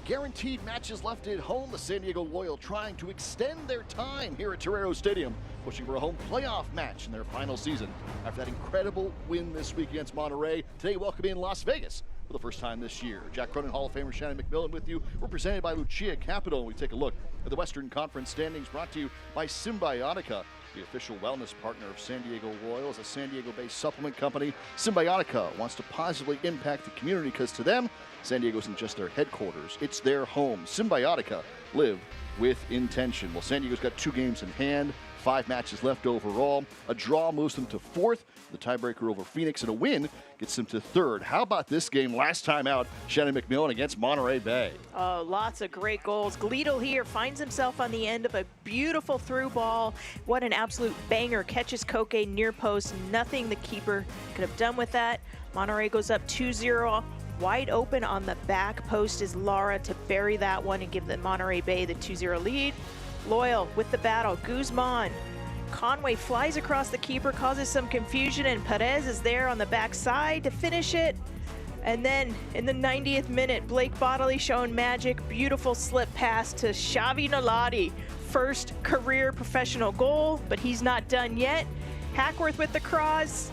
guaranteed matches left at home. The San Diego Loyal trying to extend their time here at Torero Stadium, pushing for a home playoff match in their final season. After that incredible win this week against Monterey, today welcoming Las Vegas for the first time this year. Jack Cronin, Hall of Famer Shannon McMillan with you. We're presented by Lucia Capital. We take a look at the Western Conference standings, brought to you by Symbiotica, the official wellness partner of San Diego Loyal. A San Diego-based supplement company, Symbiotica wants to positively impact the community because to them, San Diego isn't just their headquarters, it's their home. Symbiotica, live with intention. Well, San Diego's got 2 games in hand, 5 matches left overall. A draw moves them to 4th, the tiebreaker over Phoenix, and a win gets them to 3rd. How about this game last time out, Shannon McMillan against Monterey Bay? Oh, lots of great goals. Gleedle here finds himself on the end of a beautiful through ball. What an absolute banger. Catches Koke near post. Nothing the keeper could have done with that. Monterey goes up 2-0. Wide open on the back post is Lara to bury that one and give the Monterey Bay the 2-0 lead. Loyal with the battle. Guzman. Conway flies across the keeper, causes some confusion, and Perez is there on the backside to finish it. And then in the 90th minute, Blake Bodley showing magic. Beautiful slip pass to Xavi Nalati. First career professional goal, but he's not done yet. Hackworth with the cross,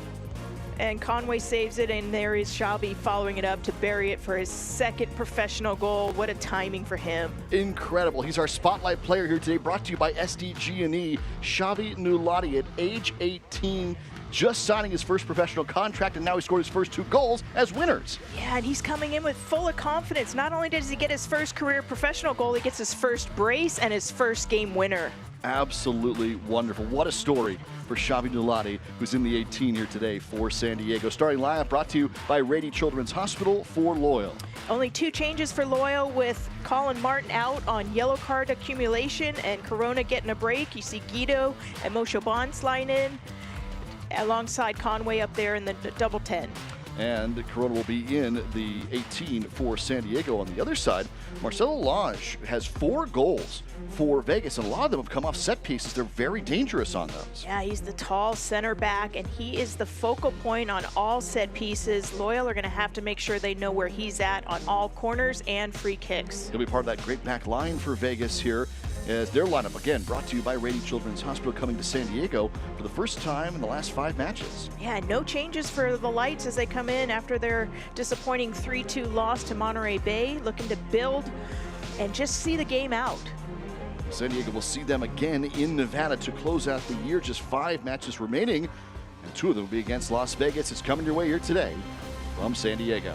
and Conway saves it, and there is Xavi following it up to bury it for his 2nd professional goal. What a timing for him. Incredible. He's our spotlight player here today, brought to you by SDG&E. Xavi Nulati at age 18, just signing his first professional contract, and now he scored his first 2 goals as winners. Yeah, and he's coming in with full of confidence. Not only does he get his first career professional goal, he gets his first brace and his first game winner. Absolutely wonderful. What a story for Xavi Nulati, who's in the 18 here today for San Diego. Starting lineup brought to you by Rady Children's Hospital for Loyal. Only 2 changes for Loyal, with Colin Martin out on yellow card accumulation and Corona getting a break. You see Guido and Moshe Bond sliding in alongside Conway up there in the double 10. And Corona will be in the 18 for San Diego. On the other side, Marcelo Lage has 4 goals for Vegas, and a lot of them have come off set pieces. They're very dangerous on those. Yeah, he's the tall center back, and he is the focal point on all set pieces. Loyal are going to have to make sure they know where he's at on all corners and free kicks. He'll be part of that great back line for Vegas here, as their lineup, again, brought to you by Rady Children's Hospital, coming to San Diego for the first time in the last 5 matches. Yeah, no changes for the Lights as they come in after their disappointing 3-2 loss to Monterey Bay, looking to build and just see the game out. San Diego will see them again in Nevada to close out the year. Just 5 matches remaining, and 2 of them will be against Las Vegas. It's coming your way here today from San Diego.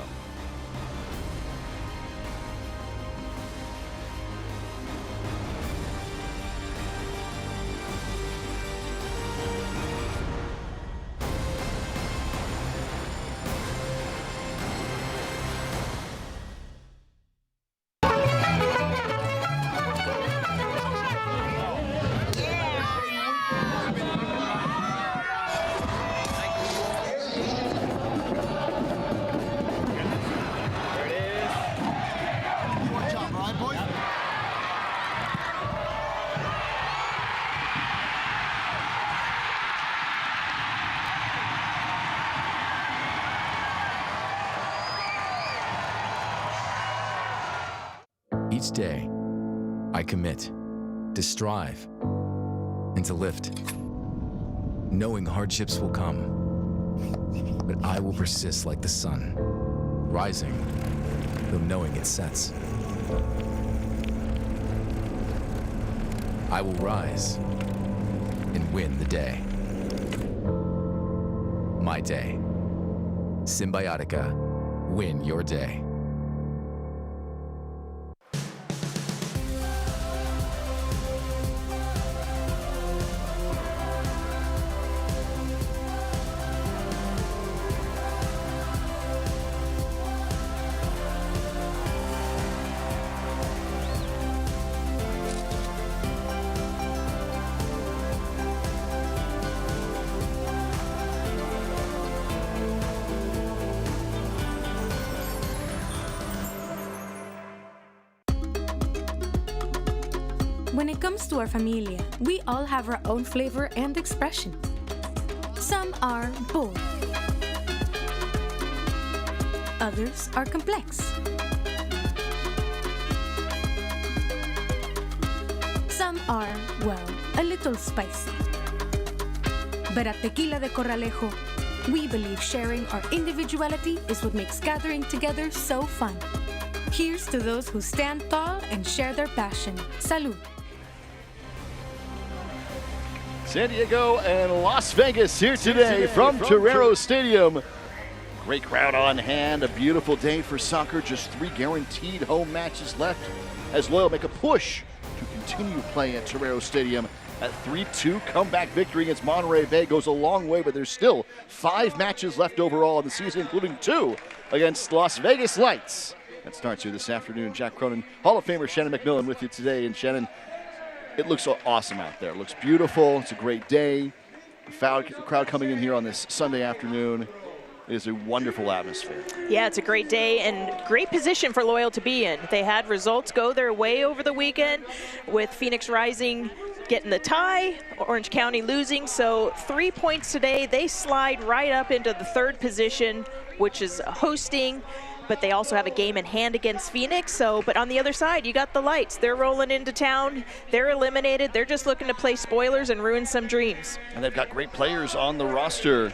Each day, I commit to strive and to lift, knowing hardships will come, but I will persist like the sun, rising, though knowing it sets. I will rise and win the day. My day. Symbiotica, win your day. When it comes to our familia, we all have our own flavor and expression. Some are bold. Others are complex. Some are, well, a little spicy. But at Tequila de Corralejo, we believe sharing our individuality is what makes gathering together so fun. Here's to those who stand tall and share their passion. Salud. San Diego and Las Vegas here today from Torero Stadium. Great crowd on hand, a beautiful day for soccer. Just 3 guaranteed home matches left as Loyal make a push to continue playing at Torero Stadium. That 3-2 comeback victory against Monterey Bay goes a long way, but there's still 5 matches left overall in the season, including 2 against Las Vegas Lights. That starts here this afternoon. Jack Cronin, Hall of Famer Shannon McMillan with you today. And Shannon, it looks so awesome out there. It looks beautiful. It's a great day. The crowd coming in here on this Sunday afternoon. It is a wonderful atmosphere. Yeah, it's a great day and great position for Loyal to be in. They had results go their way over the weekend with Phoenix Rising getting the tie, Orange County losing. So 3 points today. They slide right up into the 3rd position, which is hosting. But they also have a game in hand against Phoenix. But on the other side, you got the Lights. They're rolling into town. They're eliminated. They're just looking to play spoilers and ruin some dreams. And they've got great players on the roster,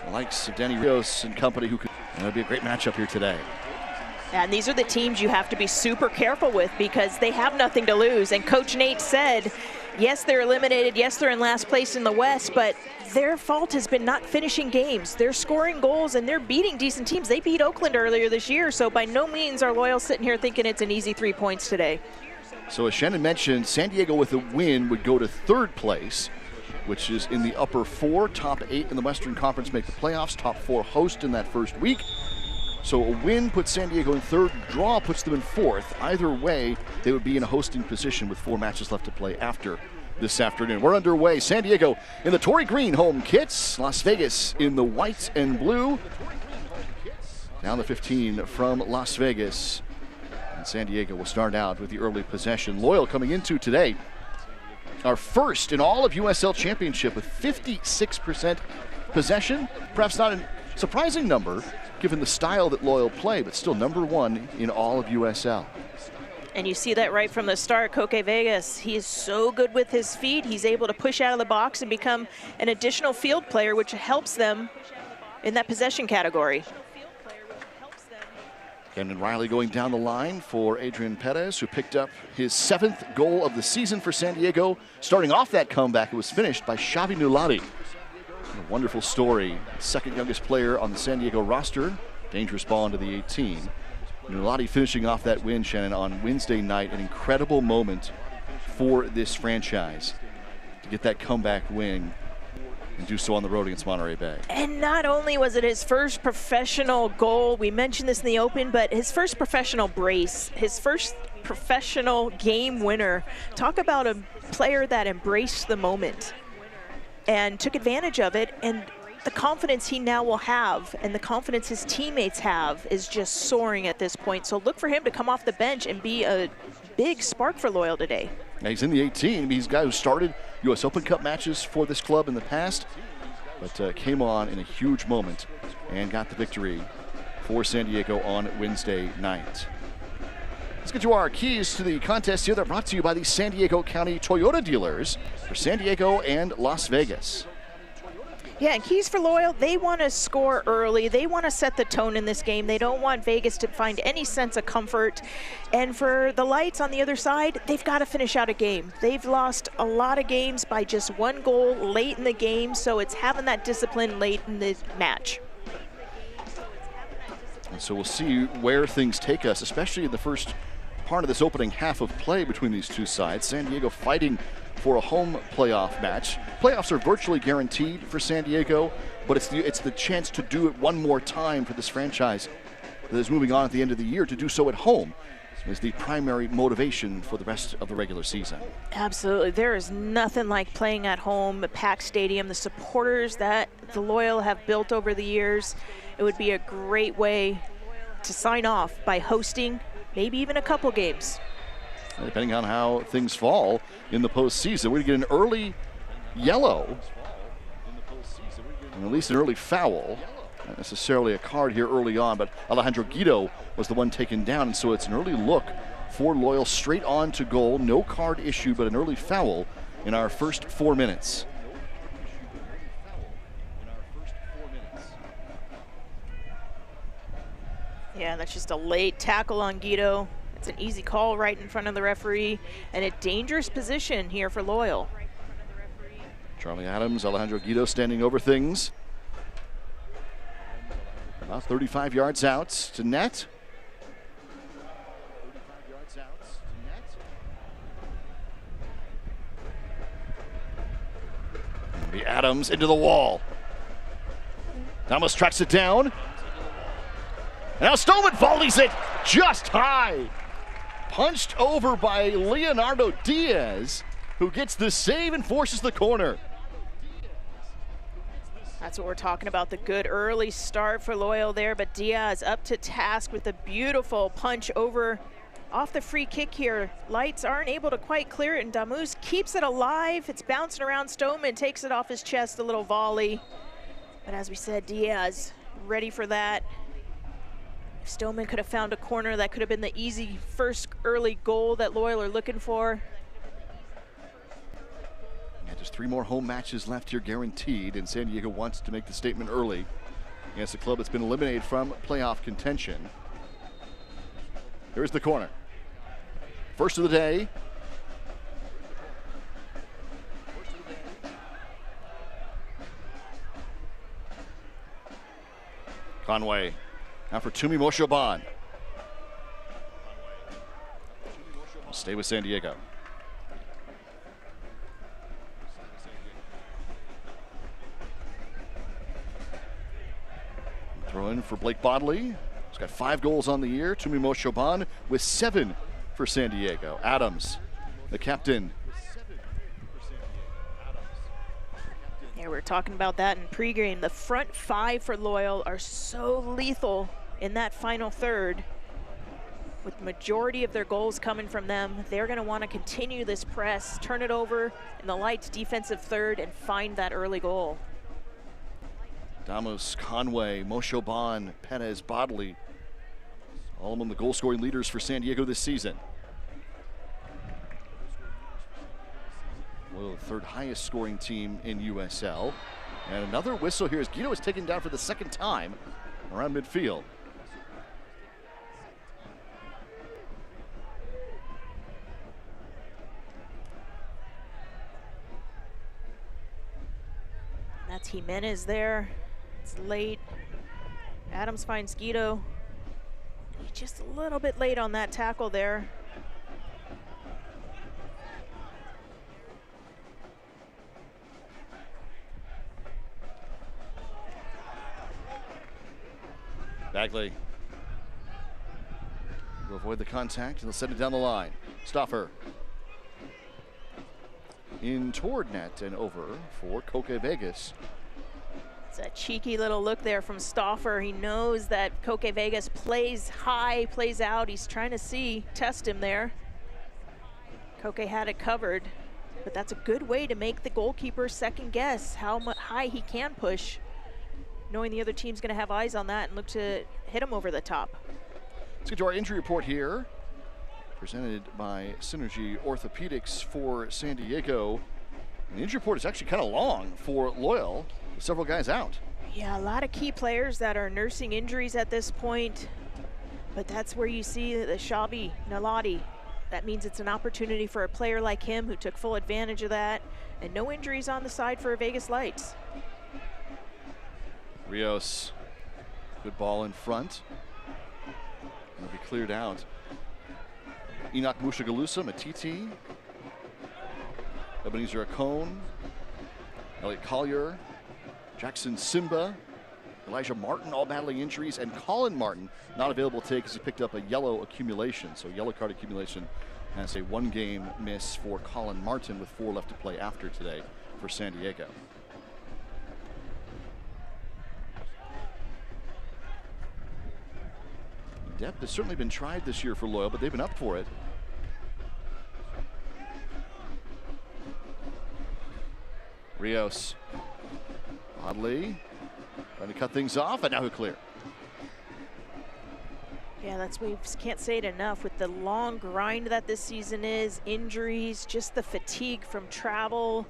the likes of Danny Rios and company, who could. And it'll be a great matchup here today. And these are the teams you have to be super careful with because they have nothing to lose. And Coach Nate said, yes, they're eliminated. Yes, they're in last place in the West, but their fault has been not finishing games. They're scoring goals and they're beating decent teams. They beat Oakland earlier this year, so by no means are Loyal sitting here thinking it's an easy 3 points today. So as Shannon mentioned, San Diego with a win would go to 3rd place, which is in the upper 4. Top 8 in the Western Conference make the playoffs. Top 4 host in that first week. So a win puts San Diego in 3rd, draw puts them in 4th. Either way, they would be in a hosting position with 4 matches left to play after this afternoon. We're underway. San Diego in the Torrey Green home kits. Las Vegas in the white and blue. Down the 15 from Las Vegas. And San Diego will start out with the early possession. Loyal coming into today our first in all of USL Championship with 56% possession. Perhaps not a surprising number given the style that Loyal play, but still number 1 in all of USL. And you see that right from the start. Coque Vegas, he is so good with his feet. He's able to push out of the box and become an additional field player, which helps them in that possession category. Kendon Riley going down the line for Adrian Perez, who picked up his 7th goal of the season for San Diego. Starting off that comeback, it was finished by Xavi Nulati. A wonderful story. 2nd youngest player on the San Diego roster. Dangerous ball into the 18. Nulati finishing off that win, Shannon, on Wednesday night. An incredible moment for this franchise to get that comeback win and do so on the road against Monterey Bay. And not only was it his first professional goal, we mentioned this in the open, but his first professional brace, his first professional game winner. Talk about a player that embraced the moment and took advantage of it, and the confidence he now will have and the confidence his teammates have is just soaring at this point. So look for him to come off the bench and be a big spark for Loyal today. Now he's in the 18. He's a guy who started U.S. Open Cup matches for this club in the past, but came on in a huge moment and got the victory for San Diego on Wednesday night. Let's get to our keys to the contest here. They're brought to you by the San Diego County Toyota dealers for San Diego and Las Vegas. Yeah, and keys for Loyal, they want to score early. They want to set the tone in this game. They don't want Vegas to find any sense of comfort. And for the Lights on the other side, they've got to finish out a game. They've lost a lot of games by just 1 goal late in the game, so it's having that discipline late in the match. And so we'll see where things take us, especially in the first part of this opening half of play between these two sides. San Diego fighting for a home playoff match. Playoffs are virtually guaranteed for San Diego, but it's the chance to do it one more time for this franchise that is moving on at the end of the year. To do so at home is the primary motivation for the rest of the regular season. Absolutely. There is nothing like playing at home, a packed stadium, the supporters that the Loyal have built over the years. It would be a great way to sign off by hosting maybe even a couple games. Depending on how things fall in the postseason, we're going to get an early yellow, and at least an early foul. Not necessarily a card here early on, but Alejandro Guido was the one taken down, and so it's an early look for Loyal, straight on to goal. No card issue, but an early foul in our first 4 minutes. Yeah, that's just a late tackle on Guido. It's an easy call right in front of the referee, and a dangerous position here for Loyal. Charlie Adams, Alejandro Guido standing over things. About 35 yards out to net. The Adams into the wall. Thomas tracks it down. Now Stoneman volleys it just high. Punched over by Leonardo Diaz, who gets the save and forces the corner. That's what we're talking about, the good early start for Loyal there, but Diaz up to task with a beautiful punch over off the free kick here. Lights aren't able to quite clear it, and Damus keeps it alive. It's bouncing around. Stoneman takes it off his chest, a little volley. But as we said, Diaz ready for that. If Stoneman could have found a corner, that could have been the easy first early goal that Loyal are looking for. Yeah, just 3 more home matches left here guaranteed, and San Diego wants to make the statement early against a club that's been eliminated from playoff contention. Here's the corner. First of the day. Conway. Now for Tumi Moshoban. Stay with San Diego. Throw in for Blake Bodley. He's got 5 goals on the year. Tumi Moshoban with 7 for San Diego. Adams, the captain. Yeah, we were talking about that in pregame. The front 5 for Loyal are so lethal in that final third. With the majority of their goals coming from them, they're going to want to continue this press, turn it over in the Lights' defensive third, and find that early goal. Damos, Conway, Moshoban, Perez, Bodley, all among the goal-scoring leaders for San Diego this season. Well, the 3rd highest scoring team in USL. And another whistle here as Guido is taken down for the 2nd time around midfield. That's Jimenez there. It's late. Adams finds Guido. He's just a little bit late on that tackle there. Bagley will avoid the contact and they'll send it down the line. Stoffer in toward net and over for Koke Vegas. It's a cheeky little look there from Stoffer. He knows that Koke Vegas plays high, plays out. He's trying to test him there. Koke had it covered, but that's a good way to make the goalkeeper second guess how high he can push, knowing the other team's going to have eyes on that and look to hit him over the top. Let's get to our injury report here, presented by Synergy Orthopedics for San Diego. And the injury report is actually kind of long for Loyal, with several guys out. Yeah, a lot of key players that are nursing injuries at this point, but that's where you see the Shabi Nalati. That means it's an opportunity for a player like him who took full advantage of that, and no injuries on the side for Vegas Lights. Rios, good ball in front. It'll be cleared out. Enoch Mushagalusa, Matiti, Ebenezer Akone, Elliot Collier, Jackson Simba, Elijah Martin, all battling injuries, and Colin Martin not available today because he picked up a yellow accumulation. So yellow card accumulation has a 1-game miss for Colin Martin with 4 left to play after today for San Diego. Depth has certainly been tried this year for Loyal, but they've been up for it. Rios, Bodley, trying to cut things off, and now he'll clear. Yeah, we can't say it enough with the long grind that this season is, injuries, just the fatigue from travel.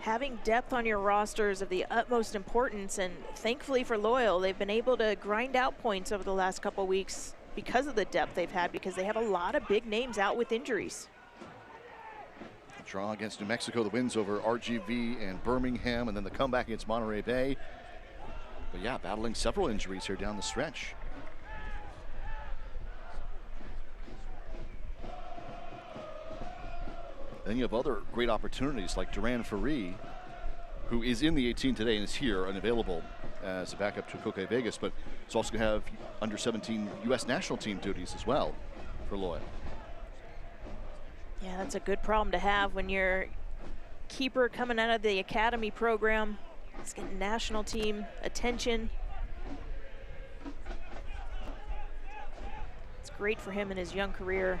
Having depth on your roster is of the utmost importance, and thankfully for Loyal, they've been able to grind out points over the last couple weeks because of the depth they've had, because they have a lot of big names out with injuries. Draw against New Mexico, the wins over RGV and Birmingham, and then the comeback against Monterey Bay. But yeah, battling several injuries here down the stretch. Then you have other great opportunities like Duran Ferri, who is in the 18 today and is here and available as a backup to Koke Vegas, but it's also going to have under 17 U.S. national team duties as well for Loyal. Yeah, that's a good problem to have when your keeper coming out of the academy program is getting national team attention. It's great for him in his young career.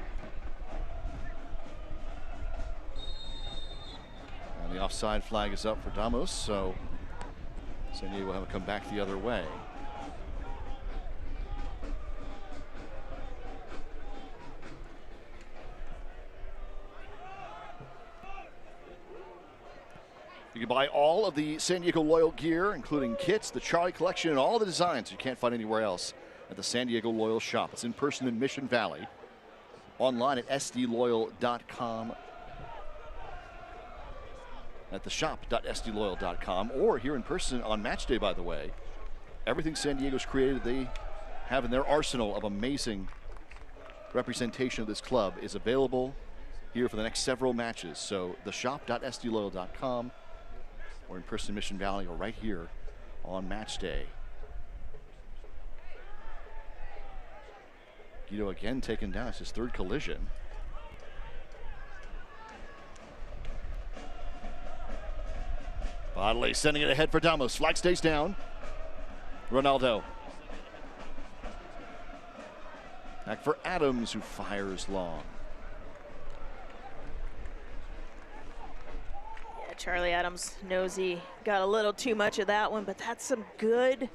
And the offside flag is up for Damos, so San Diego will have to come back the other way. You can buy all of the San Diego Loyal gear, including kits, the Charlie collection, and all the designs you can't find anywhere else at the San Diego Loyal shop. It's in person in Mission Valley, online at sdloyal.com, at the shop.sdloyal.com, or here in person on match day, by the way. Everything San Diego's created, they have in their arsenal of amazing representation of this club is available here for the next several matches. So the shop.sdloyal.com, or in person in Mission Valley, or right here on match day. Guido again taken down. It's his third collision. Bodley sending it ahead for Damos. Flag stays down. Ronaldo. Back for Adams, who fires long. Charlie Adams knows he got a little too much of that one, but that's some good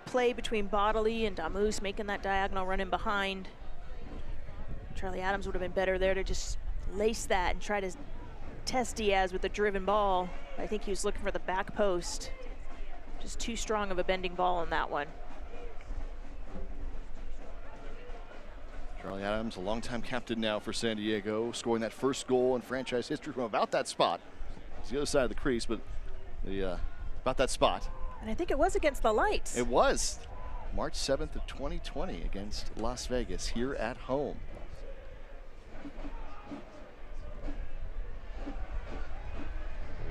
play between Bodley and Damus, making that diagonal run in behind. Charlie Adams would have been better there to just lace that and try to test Diaz with a driven ball. I think he was looking for the back post. Just too strong of a bending ball on that one. Charlie Adams, a longtime captain now for San Diego, scoring that first goal in franchise history from about that spot. It's the other side of the crease, but about that spot. And I think it was against the Lights. It was. March 7th of 2020 against Las Vegas here at home.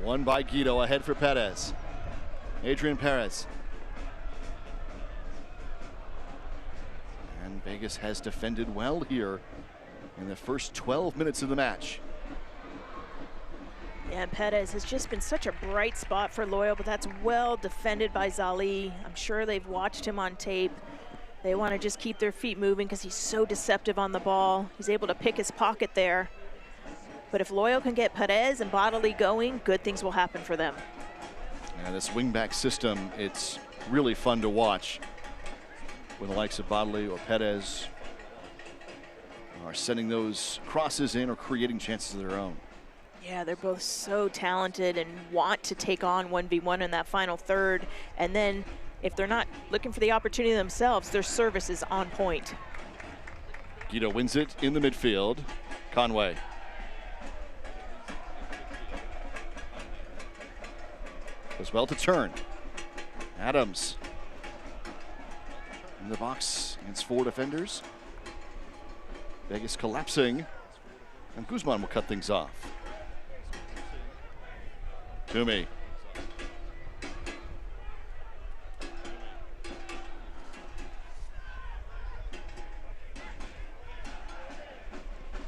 Won by Guido, ahead for Perez. Adrian Perez. And Vegas has defended well here in the first 12 minutes of the match. Yeah, Perez has just been such a bright spot for Loyal, but that's well defended by Zali. I'm sure they've watched him on tape. They want to just keep their feet moving because he's so deceptive on the ball. He's able to pick his pocket there. But if Loyal can get Perez and Bodley going, good things will happen for them. Yeah, this wingback system, it's really fun to watch when the likes of Bodley or Perez are sending those crosses in or creating chances of their own. Yeah, they're both so talented and want to take on 1v1 in that final third. And then if they're not looking for the opportunity themselves, their service is on point. Guido wins it in the midfield. Conway. Goes well to turn. Adams in the box against four defenders. Vegas collapsing, and Guzman will cut things off. Toomey.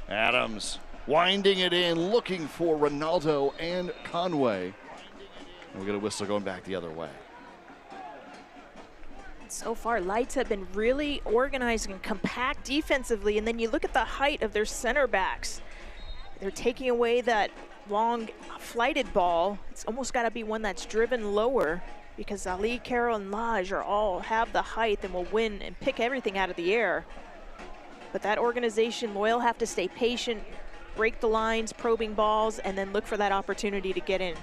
Adams winding it in, looking for Ronaldo and Conway. And we get a whistle going back the other way. So far, Lights have been really organized and compact defensively, and then you look at the height of their center backs. They're taking away that long flighted ball. It's almost got to be one that's driven lower, because Ali, Carroll, and Laj are all have the height and will win and pick everything out of the air. But that organization, Loyal, have to stay patient, break the lines, probing balls, and then look for that opportunity to get in.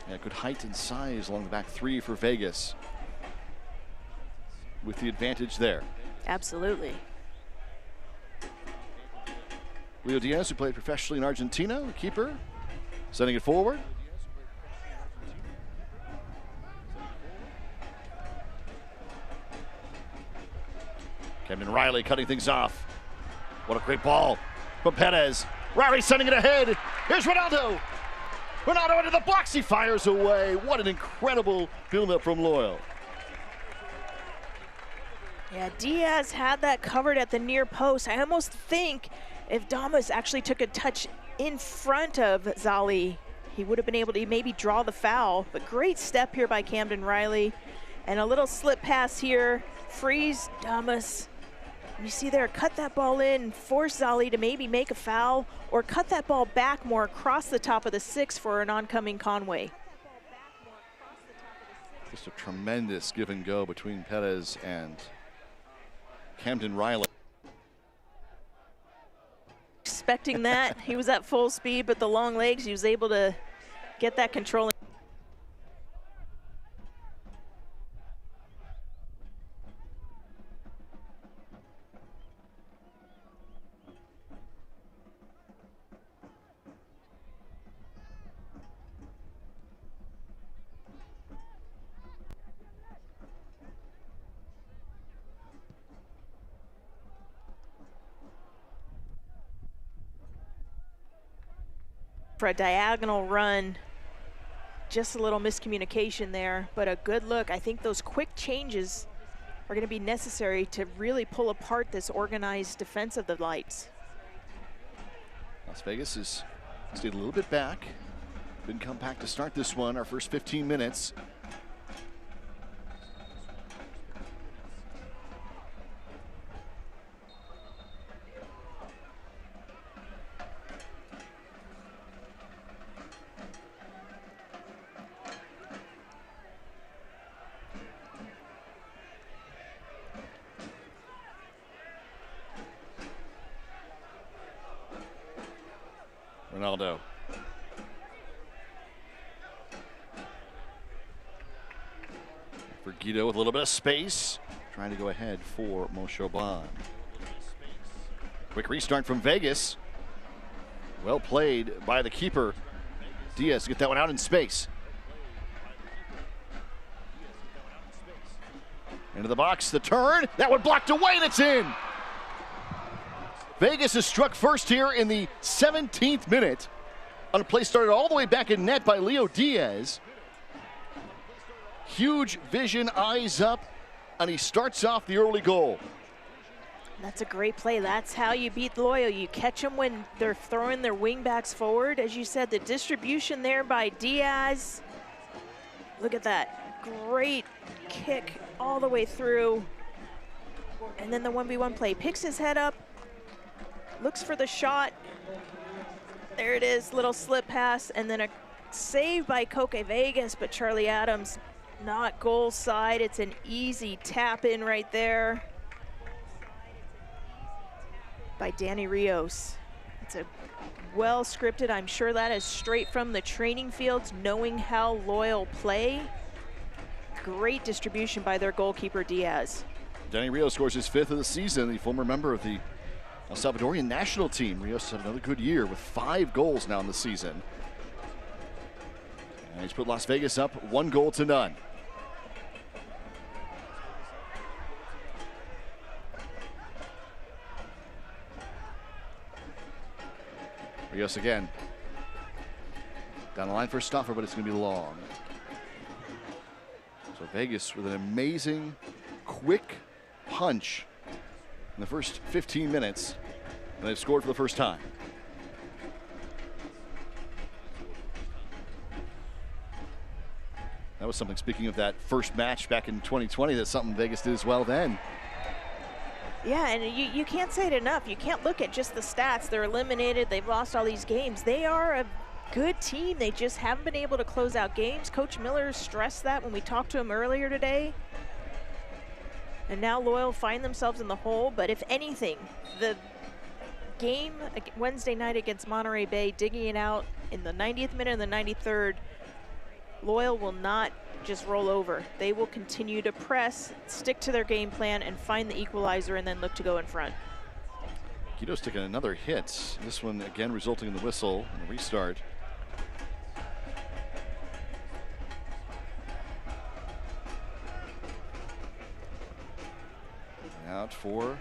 Yeah, good height and size along the back three for Vegas, with the advantage there. Absolutely. Leo Diaz, who played professionally in Argentina, the keeper, sending it forward. Camden Riley cutting things off. What a great ball from Perez. Riley sending it ahead. Here's Ronaldo. Ronaldo into the box. He fires away. What an incredible build-up from Loyal. Yeah, Diaz had that covered at the near post. I almost think if Damas actually took a touch in front of Zali, he would have been able to maybe draw the foul. But great step here by Camden Riley. And a little slip pass here. Frees Damas. You see there, cut that ball in, force Zali to maybe make a foul, or cut that ball back more across the top of the 6 for an oncoming Conway. Just a tremendous give and go between Perez and Camden Riley. Expecting that. He was at full speed, but the long legs, he was able to get that control. For a diagonal run, just a little miscommunication there, but a good look. I think those quick changes are going to be necessary to really pull apart this organized defense of the Lights. Las Vegas has stayed a little bit back. Been compact to start this one, our first 15 minutes. Ronaldo. For Guido with a little bit of space. Trying to go ahead for Moshoban. Quick restart from Vegas. Well played by the keeper. Diaz to get that one out in space. Into the box, the turn. That one blocked away and it's in. Vegas is struck first here in the 17th minute on a play started all the way back in net by Leo Diaz. Huge vision, eyes up, and he starts off the early goal. That's a great play. That's how you beat Loyal. You catch them when they're throwing their wing backs forward. As you said, the distribution there by Diaz. Look at that. Great kick all the way through. And then the 1v1 play. Picks his head up. Looks for the shot. There it is, little slip pass, and then a save by Koke Vegas, but Charlie Adams not goal side. It's an easy tap in right there by Danny Rios. It's a well scripted. I'm sure that is straight from the training fields, knowing how Loyal play. Great distribution by their goalkeeper, Diaz. Danny Rios scores his 5th of the season, the former member of the El Salvadorian national team. Rios had another good year with 5 goals now in the season. And he's put Las Vegas up 1-0. Rios again. Down the line for a stopper, but it's going to be long. So Vegas with an amazing, quick punch in the first 15 minutes, and they've scored for the first time. That was something, speaking of that first match back in 2020, that's something Vegas did as well then. Yeah, and you can't say it enough. You can't look at just the stats. They're eliminated. They've lost all these games. They are a good team. They just haven't been able to close out games. Coach Miller stressed that when we talked to him earlier today. And now Loyal find themselves in the hole, but if anything, the game Wednesday night against Monterey Bay, digging it out in the 90th minute and the 93rd, Loyal will not just roll over. They will continue to press, stick to their game plan, and find the equalizer and then look to go in front. Quito's taking another hit. This one again resulting in the whistle and a restart. Out for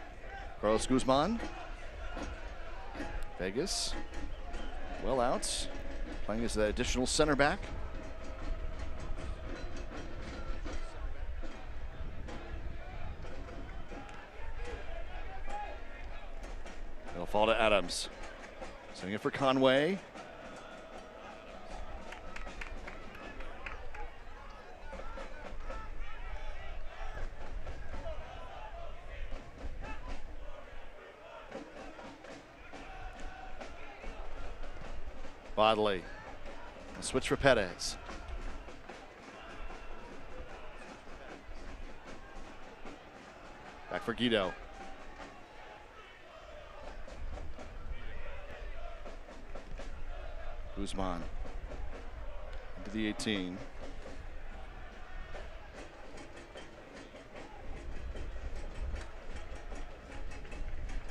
Carlos Guzman. Vegas, well out, playing as the additional center back. It'll fall to Adams. Sending it for Conway. Bodley. A switch for Perez. Back for Guido. Guzman into the 18.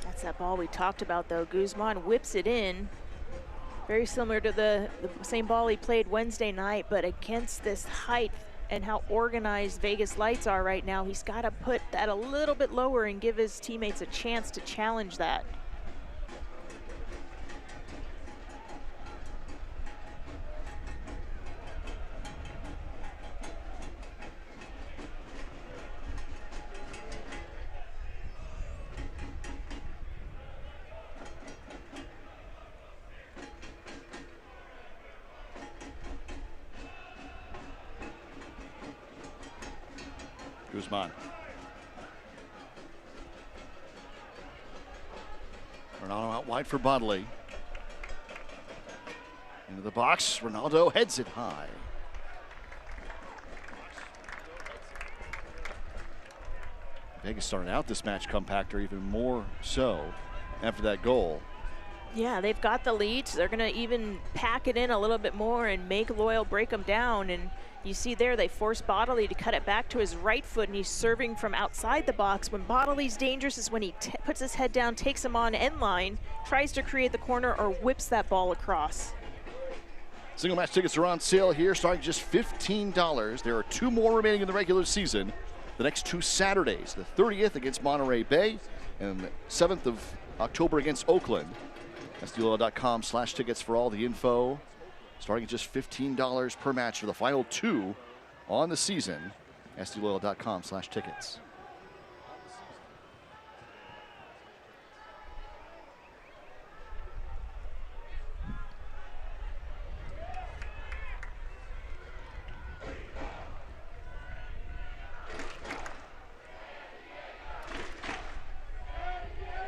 That's that ball we talked about, though. Guzman whips it in. Very similar to the same ball he played Wednesday night, but against this height and how organized Vegas Lights are right now, he's got to put that a little bit lower and give his teammates a chance to challenge that. Guzman. Ronaldo out wide for Bodley. Into the box. Ronaldo heads it high. Vegas started out this match compactor even more so after that goal. Yeah, they've got the lead, so they're going to even pack it in a little bit more and make Loyal break them down. And you see there, they force Bodley to cut it back to his right foot, and he's serving from outside the box. When Bodley's dangerous is when he puts his head down, takes him on end line, tries to create the corner, or whips that ball across. Single match tickets are on sale here, starting just $15. There are 2 more remaining in the regular season. The next 2 Saturdays, the 30th against Monterey Bay and the 7th of October against Oakland. SDLoyal.com/tickets for all the info. Starting at just $15 per match for the final 2 on the season. SDLoyal.com/tickets.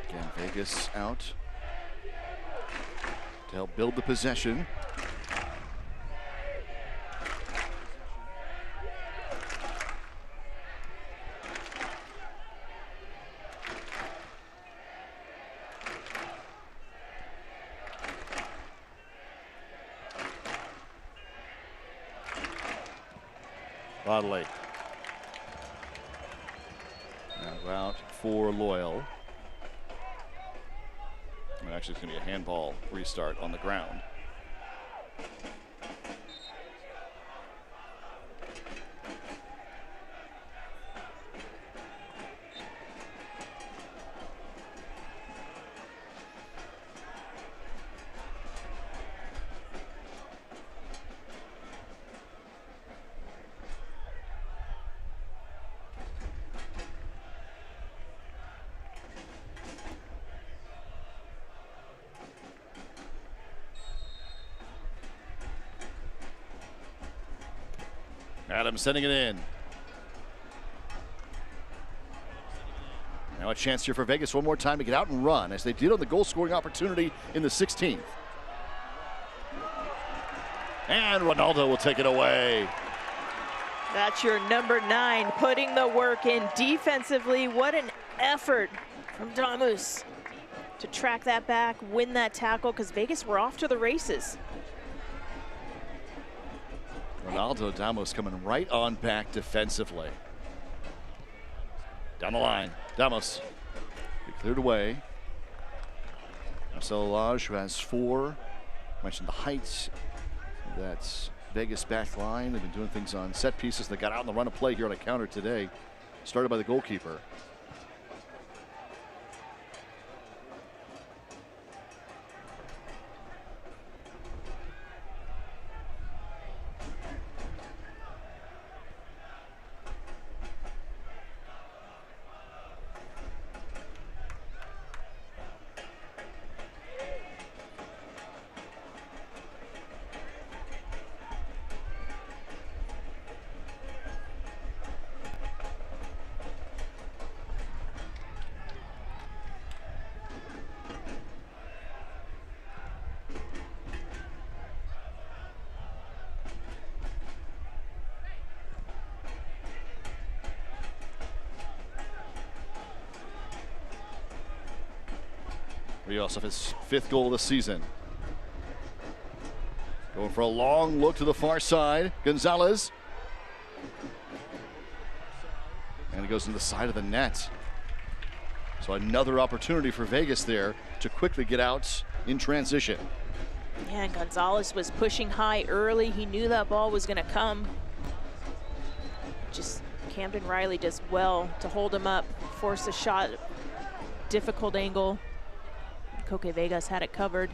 Again, Vegas out to help build the possession. Bodley. Now out for Loyal. And actually, it's going to be a handball restart on the ground. Adams sending it in. Now a chance here for Vegas one more time to get out and run, as they did on the goal-scoring opportunity in the 16th. And Ronaldo will take it away. That's your number 9, putting the work in defensively. What an effort from Damus to track that back, win that tackle, because Vegas were off to the races. Ronaldo Damus coming right on back defensively. Down the line, Damus. Cleared away. Marcel Lage, who has 4. Mentioned the heights. That's Vegas back line. They've been doing things on set pieces. They got out on the run of play here on a counter today. Started by the goalkeeper. Rios off his 5th goal this season. Going for a long look to the far side. Gonzalez. And it goes into the side of the net. So another opportunity for Vegas there to quickly get out in transition. Yeah, and Gonzalez was pushing high early. He knew that ball was going to come. Just Camden Riley does well to hold him up, force a shot, difficult angle. Koke Vegas had it covered.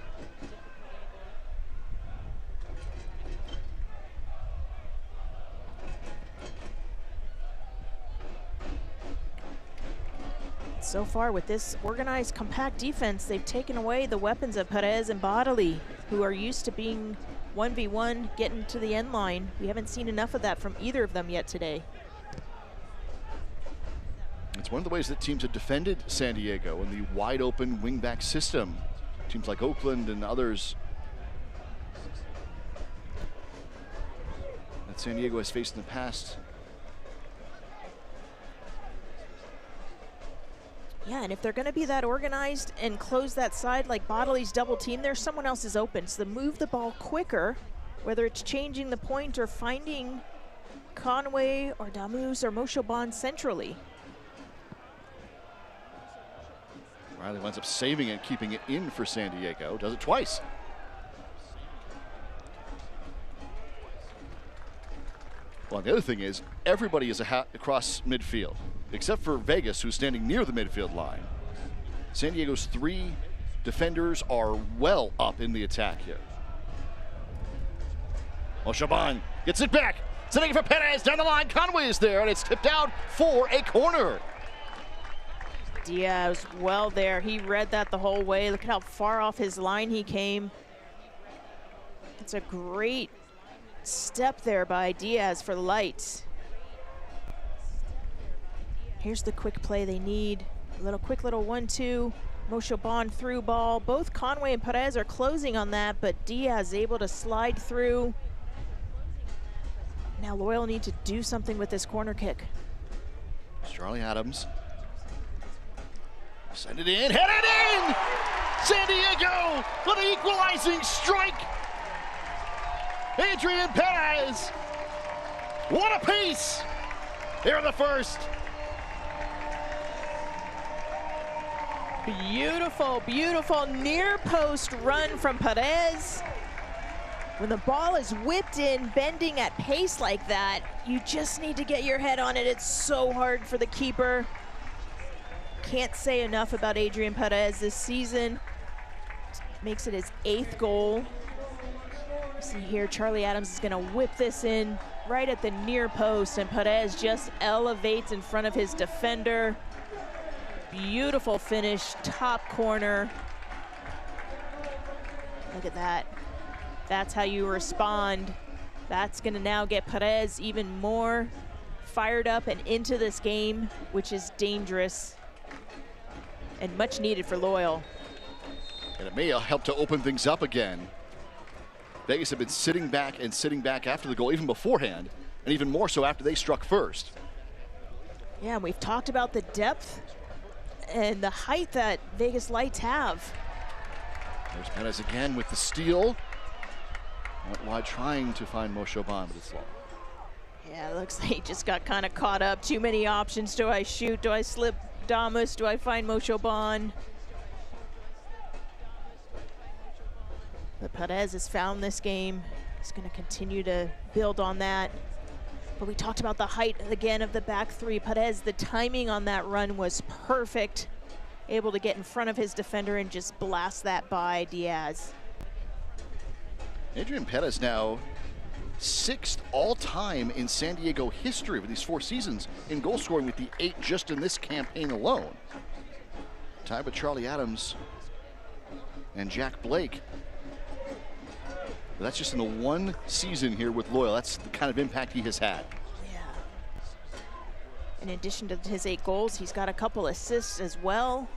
So far with this organized, compact defense, they've taken away the weapons of Perez and Bodily, who are used to being 1v1, getting to the end line. We haven't seen enough of that from either of them yet today. It's one of the ways that teams have defended San Diego in the wide open wingback system. Teams like Oakland and others that San Diego has faced in the past. Yeah, and if they're going to be that organized and close that side like Bodily's double team, there's someone else is open. So move the ball quicker, whether it's changing the point or finding Conway or Damus or Moshoban centrally. Riley winds up saving it, keeping it in for San Diego. Does it twice. Well, the other thing is, everybody is across midfield, except for Vegas, who's standing near the midfield line. San Diego's 3 defenders are well up in the attack here. Well, Shaban gets it back. Sending it for Perez down the line. Conway is there, and it's tipped out for a corner. Diaz well there. He read that the whole way. Look at how far off his line he came. It's a great step there by Diaz for light. Here's the quick play they need. A little quick little 1-2. Moshoban through ball. Both Conway and Perez are closing on that, but Diaz able to slide through. Now Loyal need to do something with this corner kick. Charlie Adams. Send it in, head it in! San Diego with an equalizing strike. Adrian Perez. What a piece! Here in the first. Beautiful, beautiful near post run from Perez. When the ball is whipped in, bending at pace like that, you just need to get your head on it. It's so hard for the keeper. Can't say enough about Adrian Perez this season. Makes it his 8th goal. You see here, Charlie Adams is gonna whip this in right at the near post, and Perez just elevates in front of his defender. Beautiful finish, top corner. Look at that. That's how you respond. That's gonna now get Perez even more fired up and into this game, which is dangerous and much needed for Loyal. And it may help to open things up again. Vegas have been sitting back after the goal, even beforehand. and even more so after they struck first. Yeah, and we've talked about the depth and the height that Vegas Lights have. There's Perez again with the steal. Out wide trying to find Moshoban, but it's long. Yeah, it looks like he just got kind of caught up. Too many options. Do I shoot? Do I slip Damas? Do I find Moshoban? But Perez has found this game. He's going to continue to build on that. But we talked about the height again of the back three. Perez, the timing on that run was perfect. Able to get in front of his defender and just blast that by Diaz. Adrian Perez now 6th all-time in San Diego history with these 4 seasons in goal scoring, with the 8 just in this campaign alone. Tied with Charlie Adams and Jack Blake. But that's just in the 1 season here with Loyal. That's the kind of impact he has had. Yeah. In addition to his 8 goals, he's got a couple assists as well.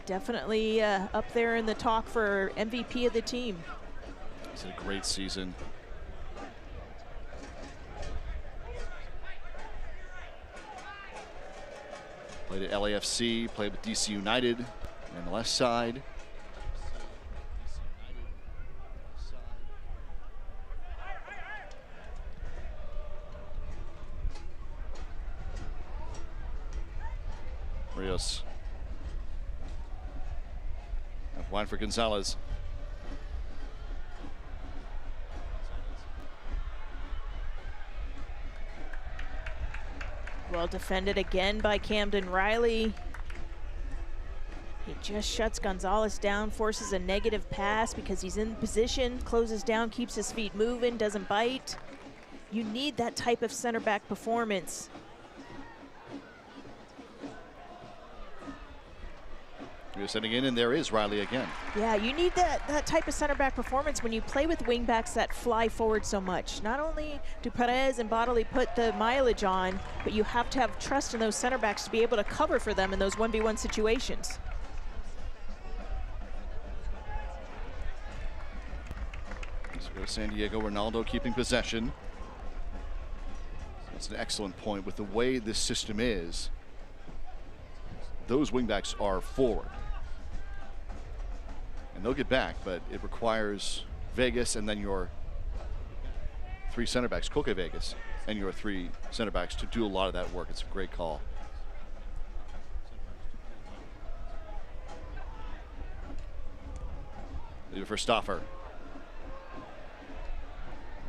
Definitely up there in the talk for MVP of the team. He's had a great season. Played at LAFC, played with DC United on the left side. Rios. Wide for Gonzalez. Well defended again by Camden Riley. He just shuts Gonzalez down, forces a negative pass because he's in position, closes down, keeps his feet moving, doesn't bite. You need that type of center back performance. We're sending in, and there is Riley again. Yeah, you need that type of center back performance when you play with wing backs that fly forward so much. Not only do Perez and Bodley put the mileage on, but you have to have trust in those center backs to be able to cover for them in those 1v1 situations. So we go to San Diego. Ronaldo keeping possession. That's an excellent point. With the way this system is, those wingbacks are forward. And they'll get back, but it requires Vegas and then your 3 center backs, Koke Vegas, and your 3 center backs to do a lot of that work. It's a great call. Leave it for Stoffer.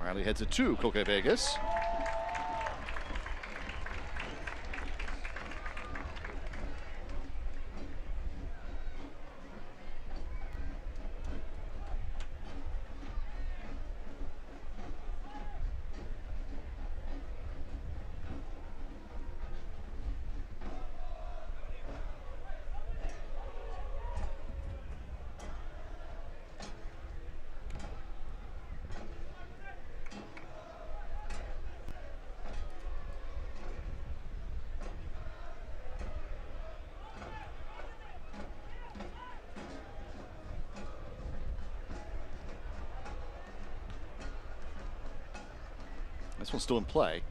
Riley heads it to Koke Vegas. This one's still in play.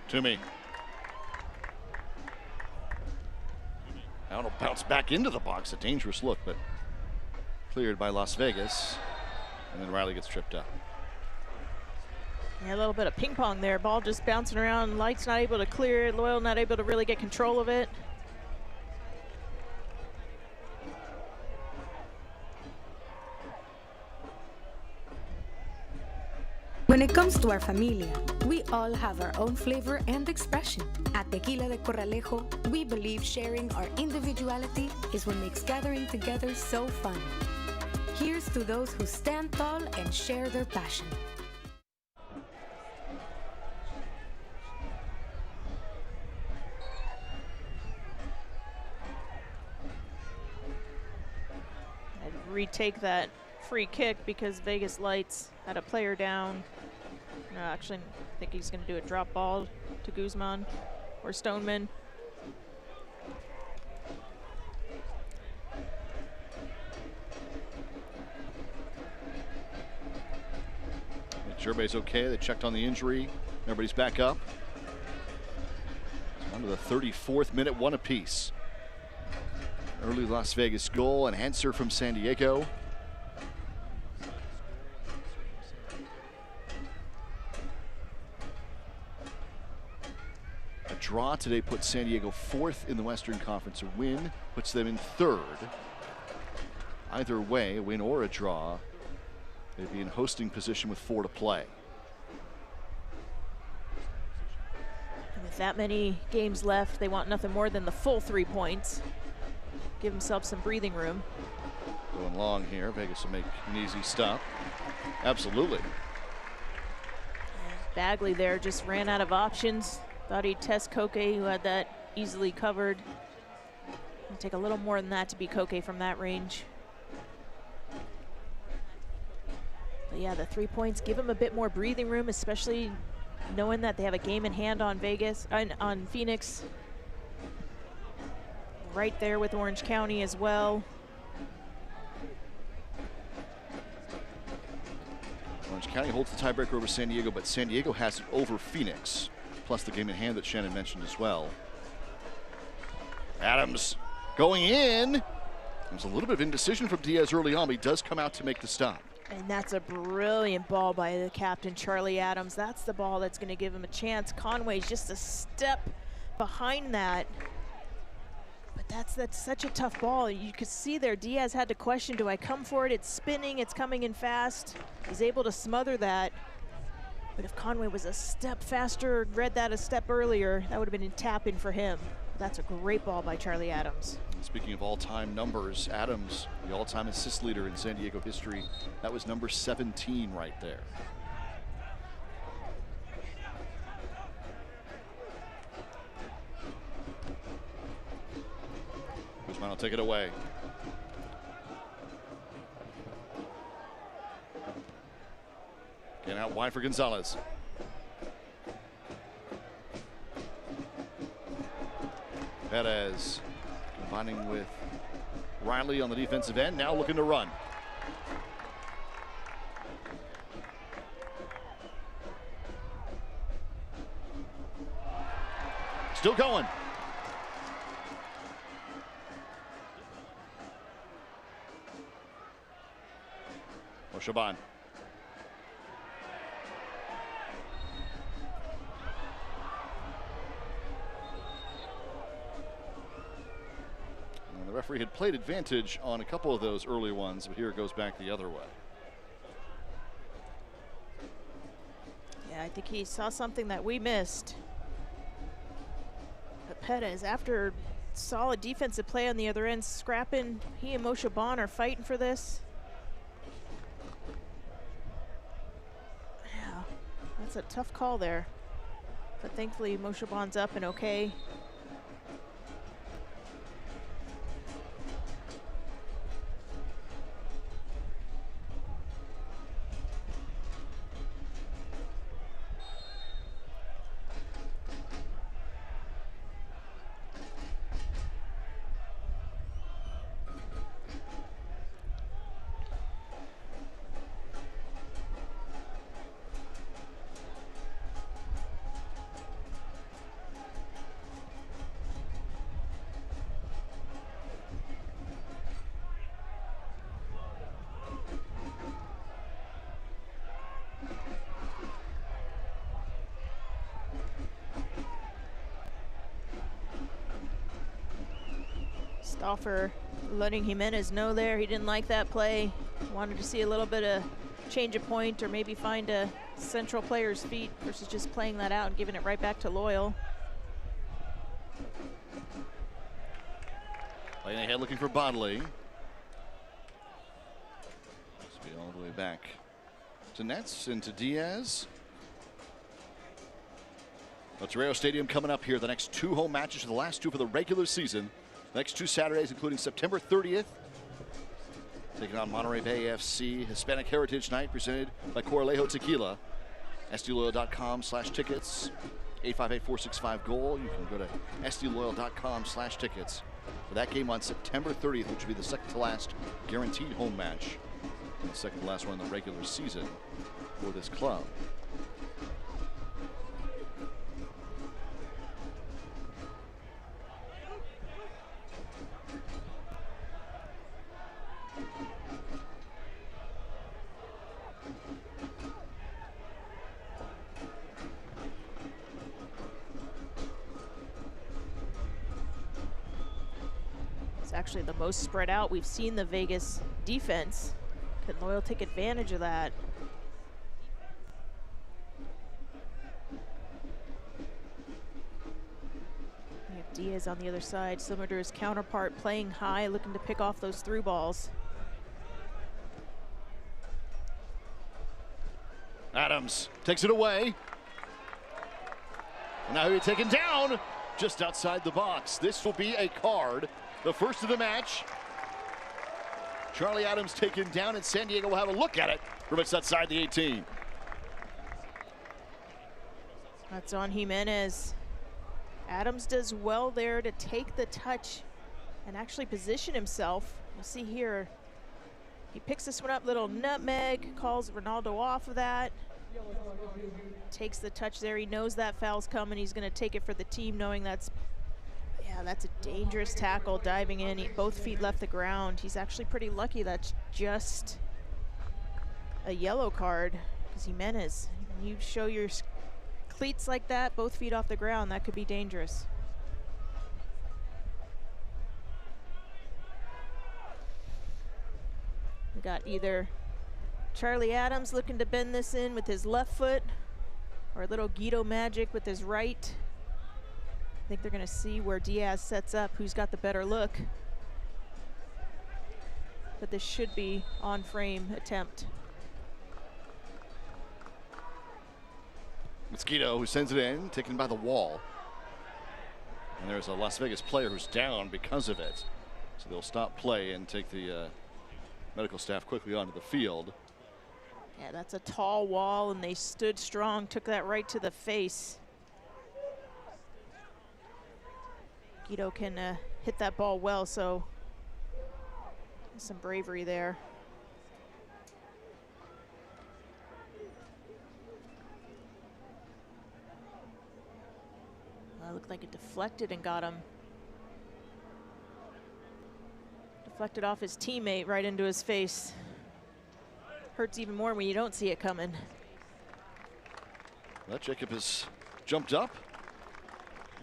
Toomey. Now it'll bounce back into the box. A dangerous look, but cleared by Las Vegas. And then Riley gets tripped up. Yeah, a little bit of ping pong there. Ball just bouncing around. Light's not able to clear it. Loyal not able to really get control of it. When it comes to our familia, we all have our own flavor and expression. At Tequila de Corralejo, we believe sharing our individuality is what makes gathering together so fun. Here's to those who stand tall and share their passion. I'd retake that free kick because Vegas Lights had a player down. No, actually, I think he's going to do a drop ball to Guzman or Stoneman. sure everybody's okay. They checked on the injury. Everybody's back up. On to the 34th minute, one apiece. Early Las Vegas goal, an answer from San Diego. A draw today puts San Diego 4th in the Western Conference. A win puts them in 3rd. Either way, a win or a draw, they'd be in hosting position with 4 to play. And with that many games left, they want nothing more than the full 3 points. Give themselves some breathing room. Going long here. Vegas will make an easy stop. Absolutely. Bagley there just ran out of options. Thought he'd test Koke, who had that easily covered. It'll take a little more than that to beat Koke from that range. But yeah, the 3 points give them a bit more breathing room, especially knowing that they have a game in hand on on Phoenix. Right there with Orange County as well. Orange County holds the tiebreaker over San Diego, but San Diego has it over Phoenix, plus the game in hand that Shannon mentioned as well. Adams going in. There's a little bit of indecision from Diaz early on, but he does come out to make the stop. And that's a brilliant ball by the captain, Charlie Adams. That's the ball that's going to give him a chance. Conway's just a step behind that. But that's such a tough ball. You could see there, Diaz had to question, do I come for it? It's spinning, it's coming in fast. He's able to smother that. But if Conway was a step faster, read that a step earlier, that would have been a tap in for him. That's a great ball by Charlie Adams. Speaking of all-time numbers, Adams, the all-time assist leader in San Diego history, that was number 17 right there. Guzman will take it away. Getting out wide for Gonzalez. Perez combining with Riley on the defensive end, now looking to run. Still going. Shaban. The referee had played advantage on a couple of those early ones, but here it goes back the other way. Yeah, I think he saw something that we missed. But Perez, after solid defensive play on the other end, scrapping, he and Moshe Bon are fighting for this. Yeah, that's a tough call there. But thankfully, Moshe Bon's up and okay. Stauffer letting Jimenez know there he didn't like that play. Wanted to see a little bit of change of point or maybe find a central player's feet versus just playing that out and giving it right back to Loyal. Playing ahead looking for Bodley. Speed all the way back to Nets and to Diaz. Torero Stadium coming up here. The next 2 home matches, the last 2 for the regular season. Next 2 Saturdays, including September 30th, taking on Monterey Bay FC Hispanic Heritage Night, presented by Coralejo Tequila. SDLoyal.com/tickets. 858-465-GOAL. You can go to SDLoyal.com/tickets for that game on September 30th, which will be the second to last guaranteed home match, and the second to last one in the regular season. for this club. Actually the most spread out we've seen the Vegas defense. Can Loyal take advantage of that? We have Diaz on the other side, similar to his counterpart, playing high, looking to pick off those through balls. Adams takes it away. And now he's taken down just outside the box. This will be a card. The first of the match. Charlie Adams taken down, and San Diego will have a look at it from it's outside the 18. That's on Jimenez. Adams does well there to take the touch and actually position himself. You'll see here, he picks this one up, little nutmeg, calls Ronaldo off of that. Takes the touch there. He knows that foul's coming. He's going to take it for the team, knowing that's a dangerous tackle, diving in. Both feet left the ground. He's actually pretty lucky that's just a yellow card, because Jimenez, you show your cleats like that, both feet off the ground, that could be dangerous. We got either Charlie Adams looking to bend this in with his left foot, or a little Guido magic with his right. I think they're going to see where Diaz sets up, who's got the better look. But this should be on frame attempt. It's Guido who sends it in, taken by the wall. And there's a Las Vegas player who's down because of it. So they'll stop play and take the medical staff quickly onto the field. Yeah, that's a tall wall, and they stood strong, took that right to the face. Guido can hit that ball well, so some bravery there. Well, it looked like it deflected and got him. Deflected off his teammate right into his face. Hurts even more when you don't see it coming. Well, Jacob has jumped up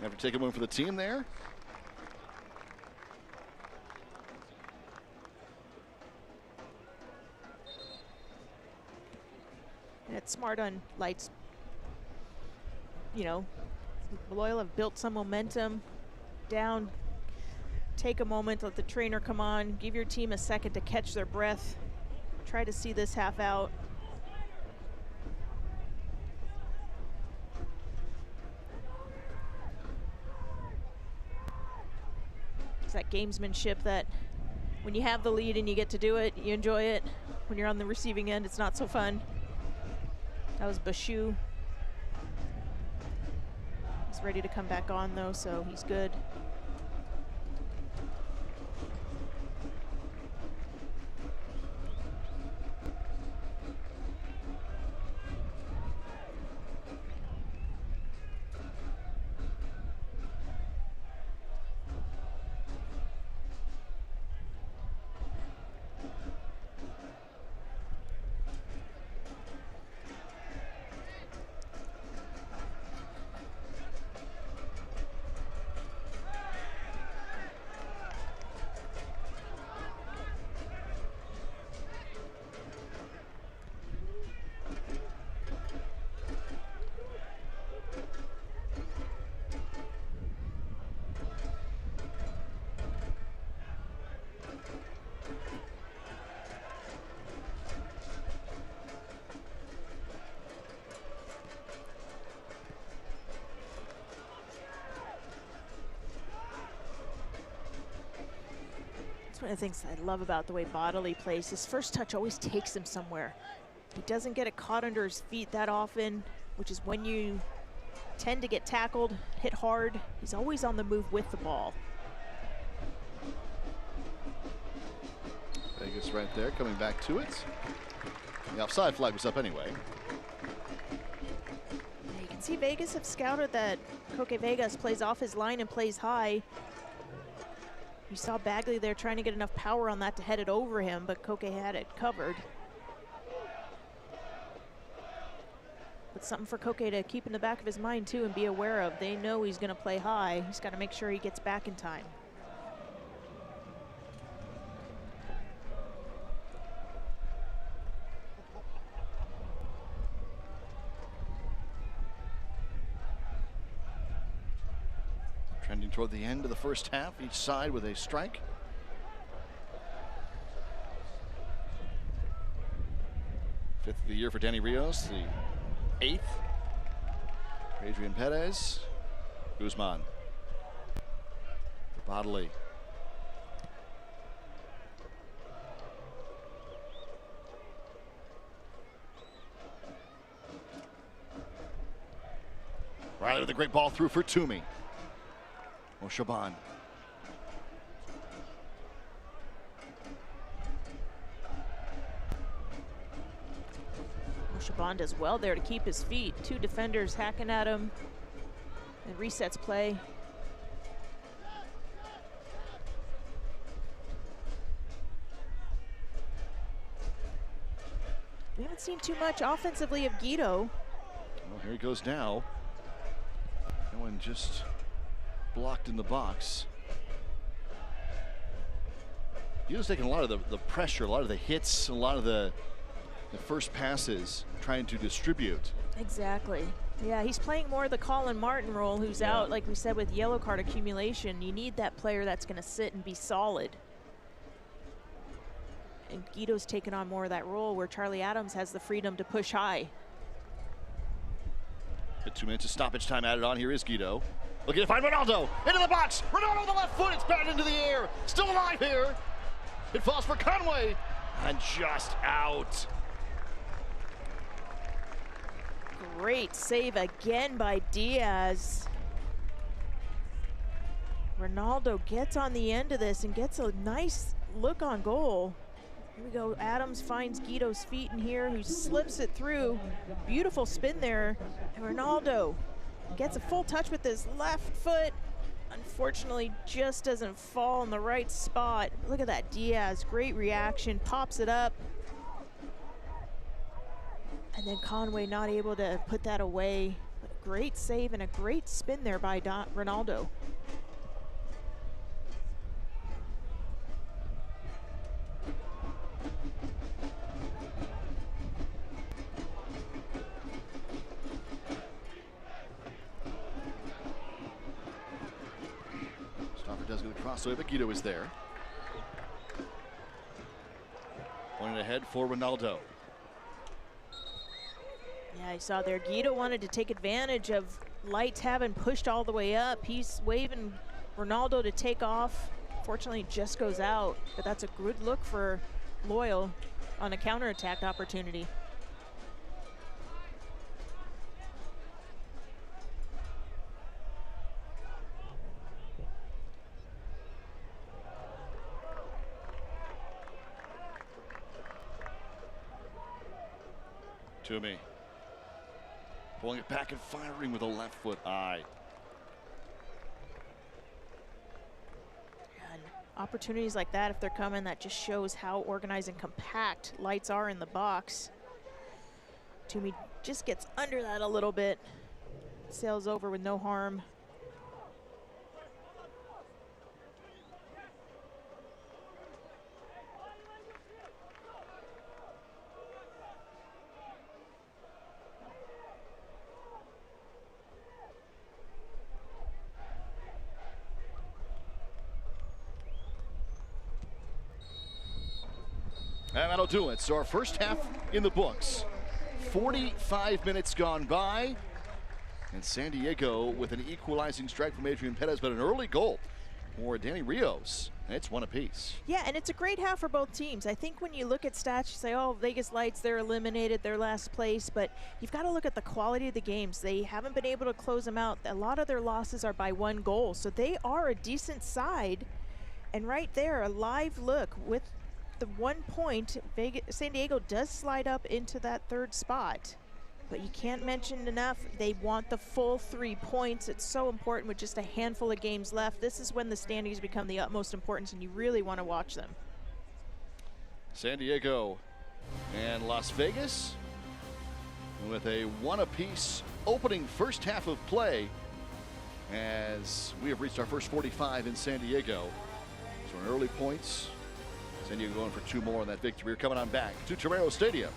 after taking one for the team there. It's smart on lights. You know, Loyal have built some momentum down. Take a moment, let the trainer come on, give your team a second to catch their breath. Try to see this half out. It's that gamesmanship that when you have the lead and you get to do it, you enjoy it. When you're on the receiving end, it's not so fun. That was Bashu. He's ready to come back on though, so he's good. That's one of the things I love about the way Bodily plays. His first touch always takes him somewhere. He doesn't get it caught under his feet that often, which is when you tend to get tackled, hit hard. He's always on the move with the ball. Vegas right there, coming back to it. The offside flag was up anyway. see Vegas have scouted that Koke Vegas plays off his line and plays high. You saw Bagley there trying to get enough power on that to head it over him, but Koke had it covered. But something for Koke to keep in the back of his mind too and be aware of. They know he's going to play high. He's got to make sure he gets back in time. Trending toward the end of the first half, each side with a strike. Fifth of the year for Danny Rios, the eighth. Adrian Perez, Guzman. Bodley. Riley with a great ball through for Toomey. Shaban. Shaban does well there to keep his feet. Two defenders hacking at him and resets play. We haven't seen too much offensively of Guido. Well, here he goes now. No one just blocked in the box. Guido's taking a lot of the pressure, a lot of the hits, a lot of the first passes, trying to distribute. Exactly. Yeah, he's playing more of the Colin Martin role, who's out, like we said, with yellow card accumulation. You need that player that's going to sit and be solid. And Guido's taken on more of that role where Charlie Adams has the freedom to push high. At 2 minutes of stoppage time added on. Here is Guido. Looking to find Ronaldo. Into the box. Ronaldo with the left foot. It's batted into the air. Still alive here. It falls for Conway. And just out. Great save again by Diaz. Ronaldo gets on the end of this and gets a nice look on goal. Here we go. Adams finds Guido's feet in here, who slips it through. Beautiful spin there. And Ronaldo gets a full touch with his left foot. Unfortunately, just doesn't fall in the right spot. Look at that, Diaz, great reaction, pops it up. And then Conway not able to put that away. But a great save and a great spin there by Ronaldo. Does get the crossover, but Guido is there. Pointed ahead for Ronaldo. Yeah, I saw there. Guido wanted to take advantage of Lights having pushed all the way up. He's waving Ronaldo to take off. Fortunately, it just goes out, but that's a good look for Loyal on a counterattack opportunity. Toomey. Pulling it back and firing with a left foot eye. And opportunities like that, if they're coming, that just shows how organized and compact Lights are in the box. Toomey just gets under that a little bit. Sails over with no harm. And that'll do it. So our first half in the books. 45 minutes gone by. And San Diego with an equalizing strike from Adrian Perez, but an early goal for Danny Rios. And it's one apiece. Yeah, and it's a great half for both teams. I think when you look at stats, you say, oh, Vegas Lights, they're eliminated, they're last place. But you've got to look at the quality of the games. They haven't been able to close them out. A lot of their losses are by one goal. So they are a decent side. And right there, a live look with the 1 point, San Diego does slide up into that third spot. But you can't mention enough, they want the full 3 points. It's so important with just a handful of games left. This is when the standings become the utmost importance, and you really want to watch them. San Diego and Las Vegas with a 1 apiece opening first half of play, as we have reached our first 45 in San Diego. So in early points, San Diego going for 2 more on that victory. We're coming on back to Torero Stadium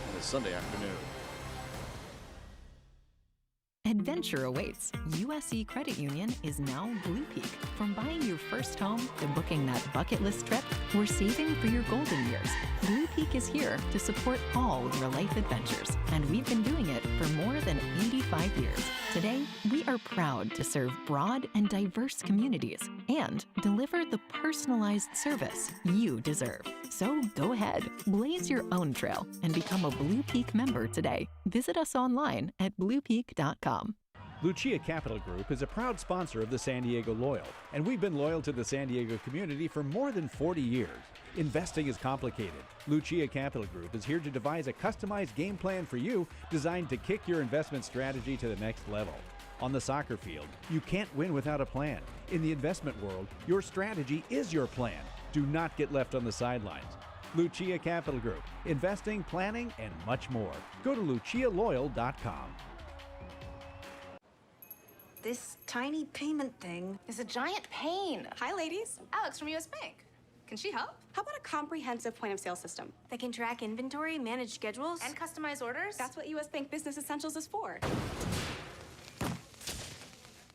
on this Sunday afternoon. Adventure awaits. USC Credit Union is now Blue Peak. From buying your first home to booking that bucket list trip, we're saving for your golden years. Blue Peak is here to support all of your life adventures, and we've been doing it for more than 85 years. Today, we are proud to serve broad and diverse communities and deliver the personalized service you deserve. So go ahead, blaze your own trail, and become a Blue Peak member today. Visit us online at bluepeak.com. Lucia Capital Group is a proud sponsor of the San Diego Loyal, and we've been loyal to the San Diego community for more than 40 years. Investing is complicated. Lucia Capital Group is here to devise a customized game plan for you designed to kick your investment strategy to the next level. On the soccer field, you can't win without a plan. In the investment world, your strategy is your plan. Do not get left on the sidelines. Lucia Capital Group, investing, planning, and much more. Go to lucialoyal.com. This tiny payment thing is a giant pain. Hi, ladies. Alex from US Bank. Can she help? How about a comprehensive point-of-sale system? That can track inventory, manage schedules, And customize orders? That's what US Bank Business Essentials is for.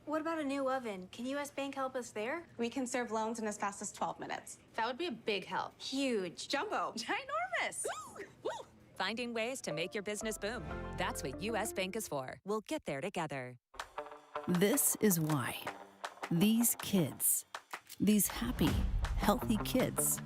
What about a new oven? Can US Bank help us there? We can serve loans in as fast as 12 minutes. That would be a big help. Huge. Jumbo. Ginormous. Woo! Finding ways to make your business boom. That's what US Bank is for. We'll get there together. This is why. These kids, these happy, healthy kids,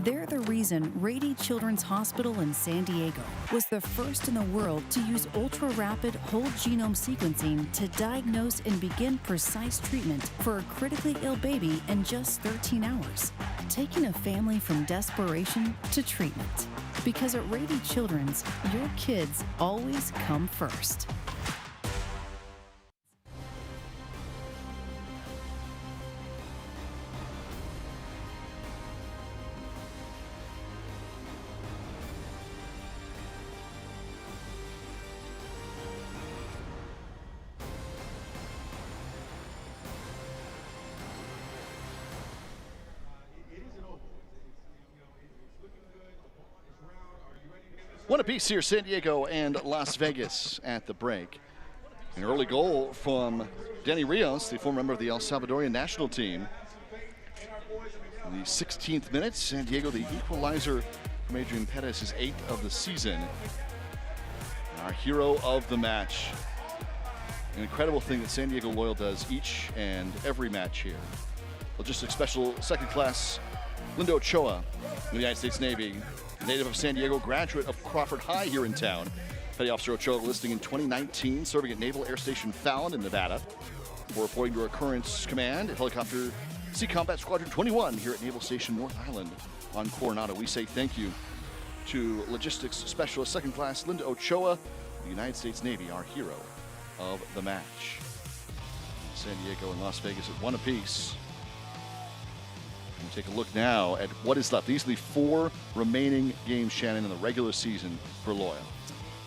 they're the reason Rady Children's Hospital in San Diego was the first in the world to use ultra-rapid whole genome sequencing to diagnose and begin precise treatment for a critically ill baby in just 13 hours, taking a family from desperation to treatment. Because at Rady Children's, your kids always come first. One apiece here, San Diego and Las Vegas at the break. An early goal from Danny Rios, the former member of the El Salvadorian national team. In the 16th minute, San Diego, the equalizer from Adrian Pettis, his 8th of the season. And our hero of the match. An incredible thing that San Diego Loyal does each and every match here. Logistics Special Second Class Linda Ochoa in the United States Navy, native of San Diego, graduate of Crawford High here in town. Petty Officer Ochoa listing in 2019, serving at Naval Air Station Fallon in Nevada. Before reporting to Occurrence Command at Helicopter Sea Combat Squadron 21 here at Naval Station North Island on Coronado. We say thank you to Logistics Specialist Second Class Linda Ochoa, the United States Navy, our hero of the match. San Diego and Las Vegas at 1 apiece. Take a look now at what is left. These are the 4 remaining games, Shannon, in the regular season for Loyal.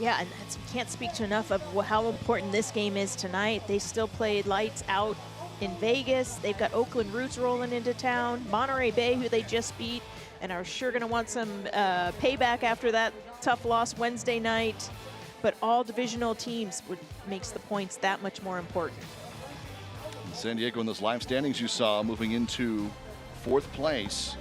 Yeah, and can't speak to enough of how important this game is tonight. They still played lights out in Vegas. They've got Oakland Roots rolling into town, Monterey Bay, who they just beat, and are sure going to want some payback after that tough loss Wednesday night. But all divisional teams makes the points that much more important. And San Diego in those live standings you saw moving into 4th place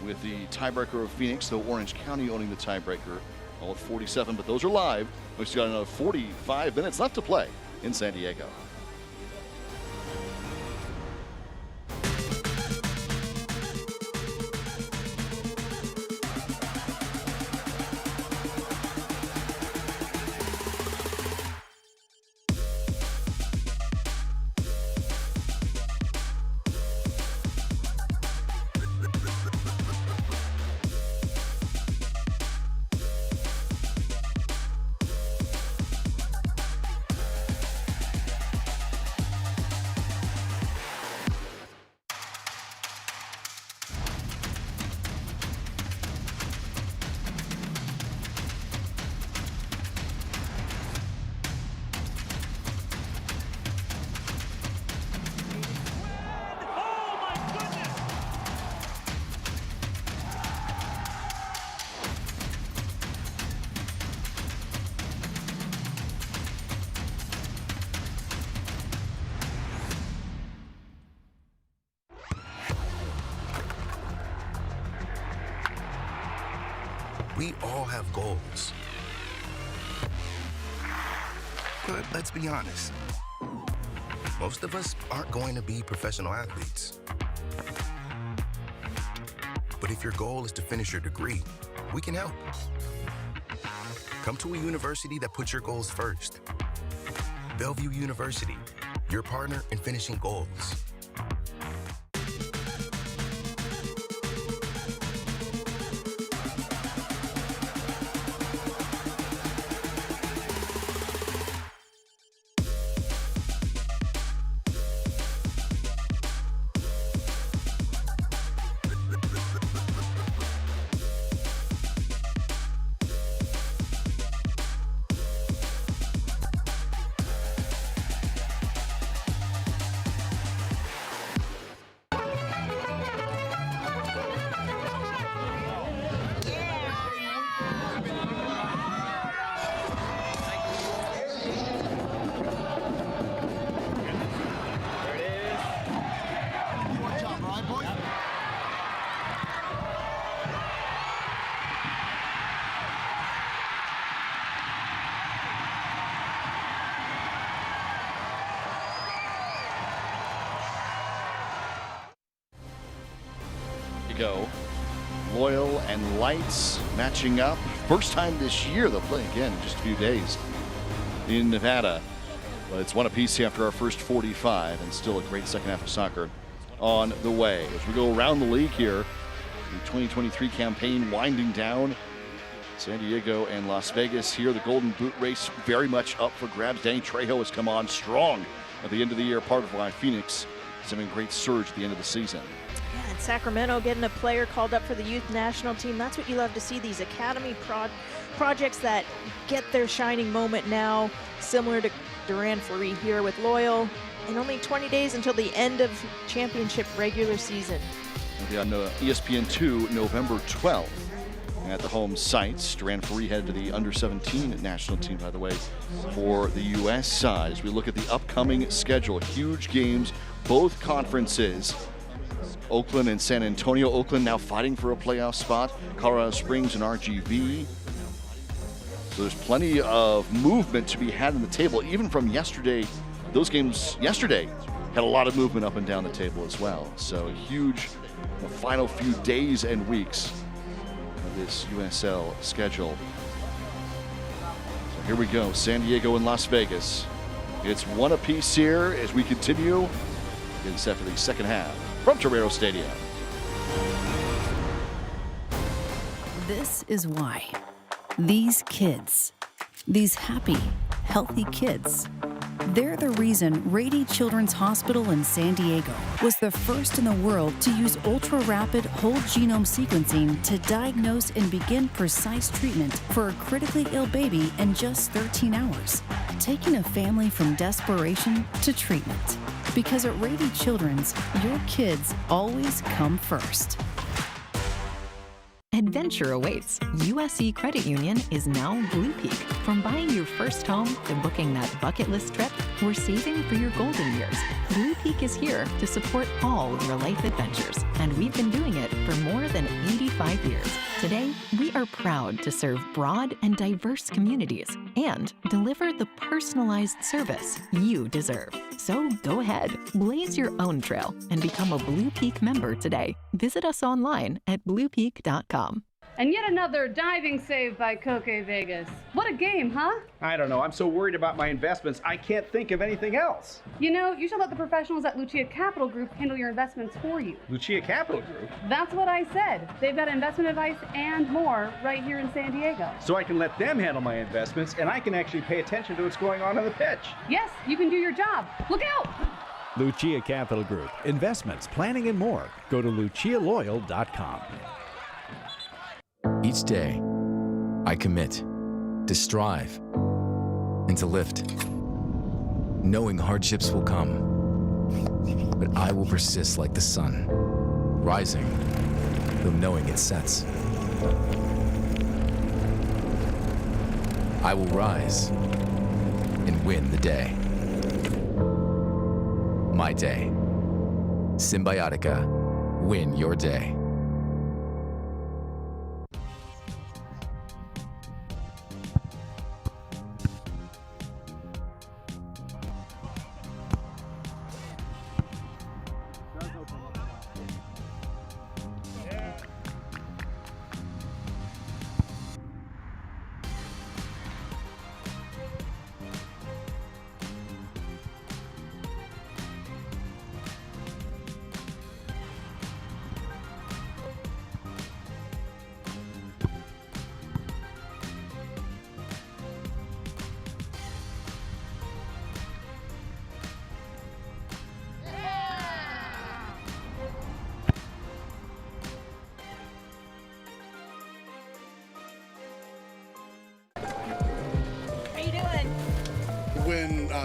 with the tiebreaker of Phoenix, though Orange County owning the tiebreaker, all at 47, but those are live. We've still got another 45 minutes left to play in San Diego. We all have goals. But let's be honest, most of us aren't going to be professional athletes. But if your goal is to finish your degree, we can help. Come to a university that puts your goals first. Bellevue University, your partner in finishing goals. Go. Loyal and Lights matching up. First time this year. They'll play again in just a few days in Nevada. But it's one apiece after our first 45, and still a great second half of soccer on the way. As we go around the league here, the 2023 campaign winding down. San Diego and Las Vegas here. The Golden Boot race very much up for grabs. Danny Trejo has come on strong at the end of the year, part of why Phoenix is having a great surge at the end of the season. Yeah, and Sacramento getting a player called up for the youth national team. That's what you love to see, these academy projects that get their shining moment now, similar to Duran Fleury here with Loyal. And only 20 days until the end of championship regular season. It'll be on ESPN2 November 12th at the home sites. Duran Fleury headed to the under-17 national team, by the way, for the U.S. side. As we look at the upcoming schedule, huge games, both conferences. Oakland and San Antonio. Oakland now fighting for a playoff spot. Colorado Springs and RGV. So there's plenty of movement to be had in the table, even from yesterday. Those games yesterday had a lot of movement up and down the table as well. So a huge final few days and weeks of this USL schedule. So here we go, San Diego and Las Vegas. It's one apiece here as we continue getting set for the second half from Torero Stadium. This is why these kids, these happy, healthy kids, they're the reason Rady Children's Hospital in San Diego was the first in the world to use ultra-rapid whole genome sequencing to diagnose and begin precise treatment for a critically ill baby in just 13 hours, taking a family from desperation to treatment. Because at Rady Children's, your kids always come first. Adventure awaits. USC Credit Union is now Blue Peak. From buying your first home to booking that bucket list trip, we're saving for your golden years. Blue Peak is here to support all of your life adventures, and we've been doing it for more than 85 years. Today, we are proud to serve broad and diverse communities and deliver the personalized service you deserve. So go ahead, blaze your own trail, and become a Blue Peak member today. Visit us online at bluepeak.com. And yet another diving save by Koke Vegas. What a game, huh? I don't know. I'm so worried about my investments, I can't think of anything else. You know, you should let the professionals at Lucia Capital Group handle your investments for you. Lucia Capital Group? That's what I said. They've got investment advice and more right here in San Diego. So I can let them handle my investments, and I can actually pay attention to what's going on the pitch. Yes, you can do your job. Look out! Lucia Capital Group. Investments, planning, and more. Go to lucialoyal.com. Each day, I commit to strive and to lift, knowing hardships will come. But I will persist like the sun, rising, though knowing it sets. I will rise and win the day. My day. Symbiotica. Win your day.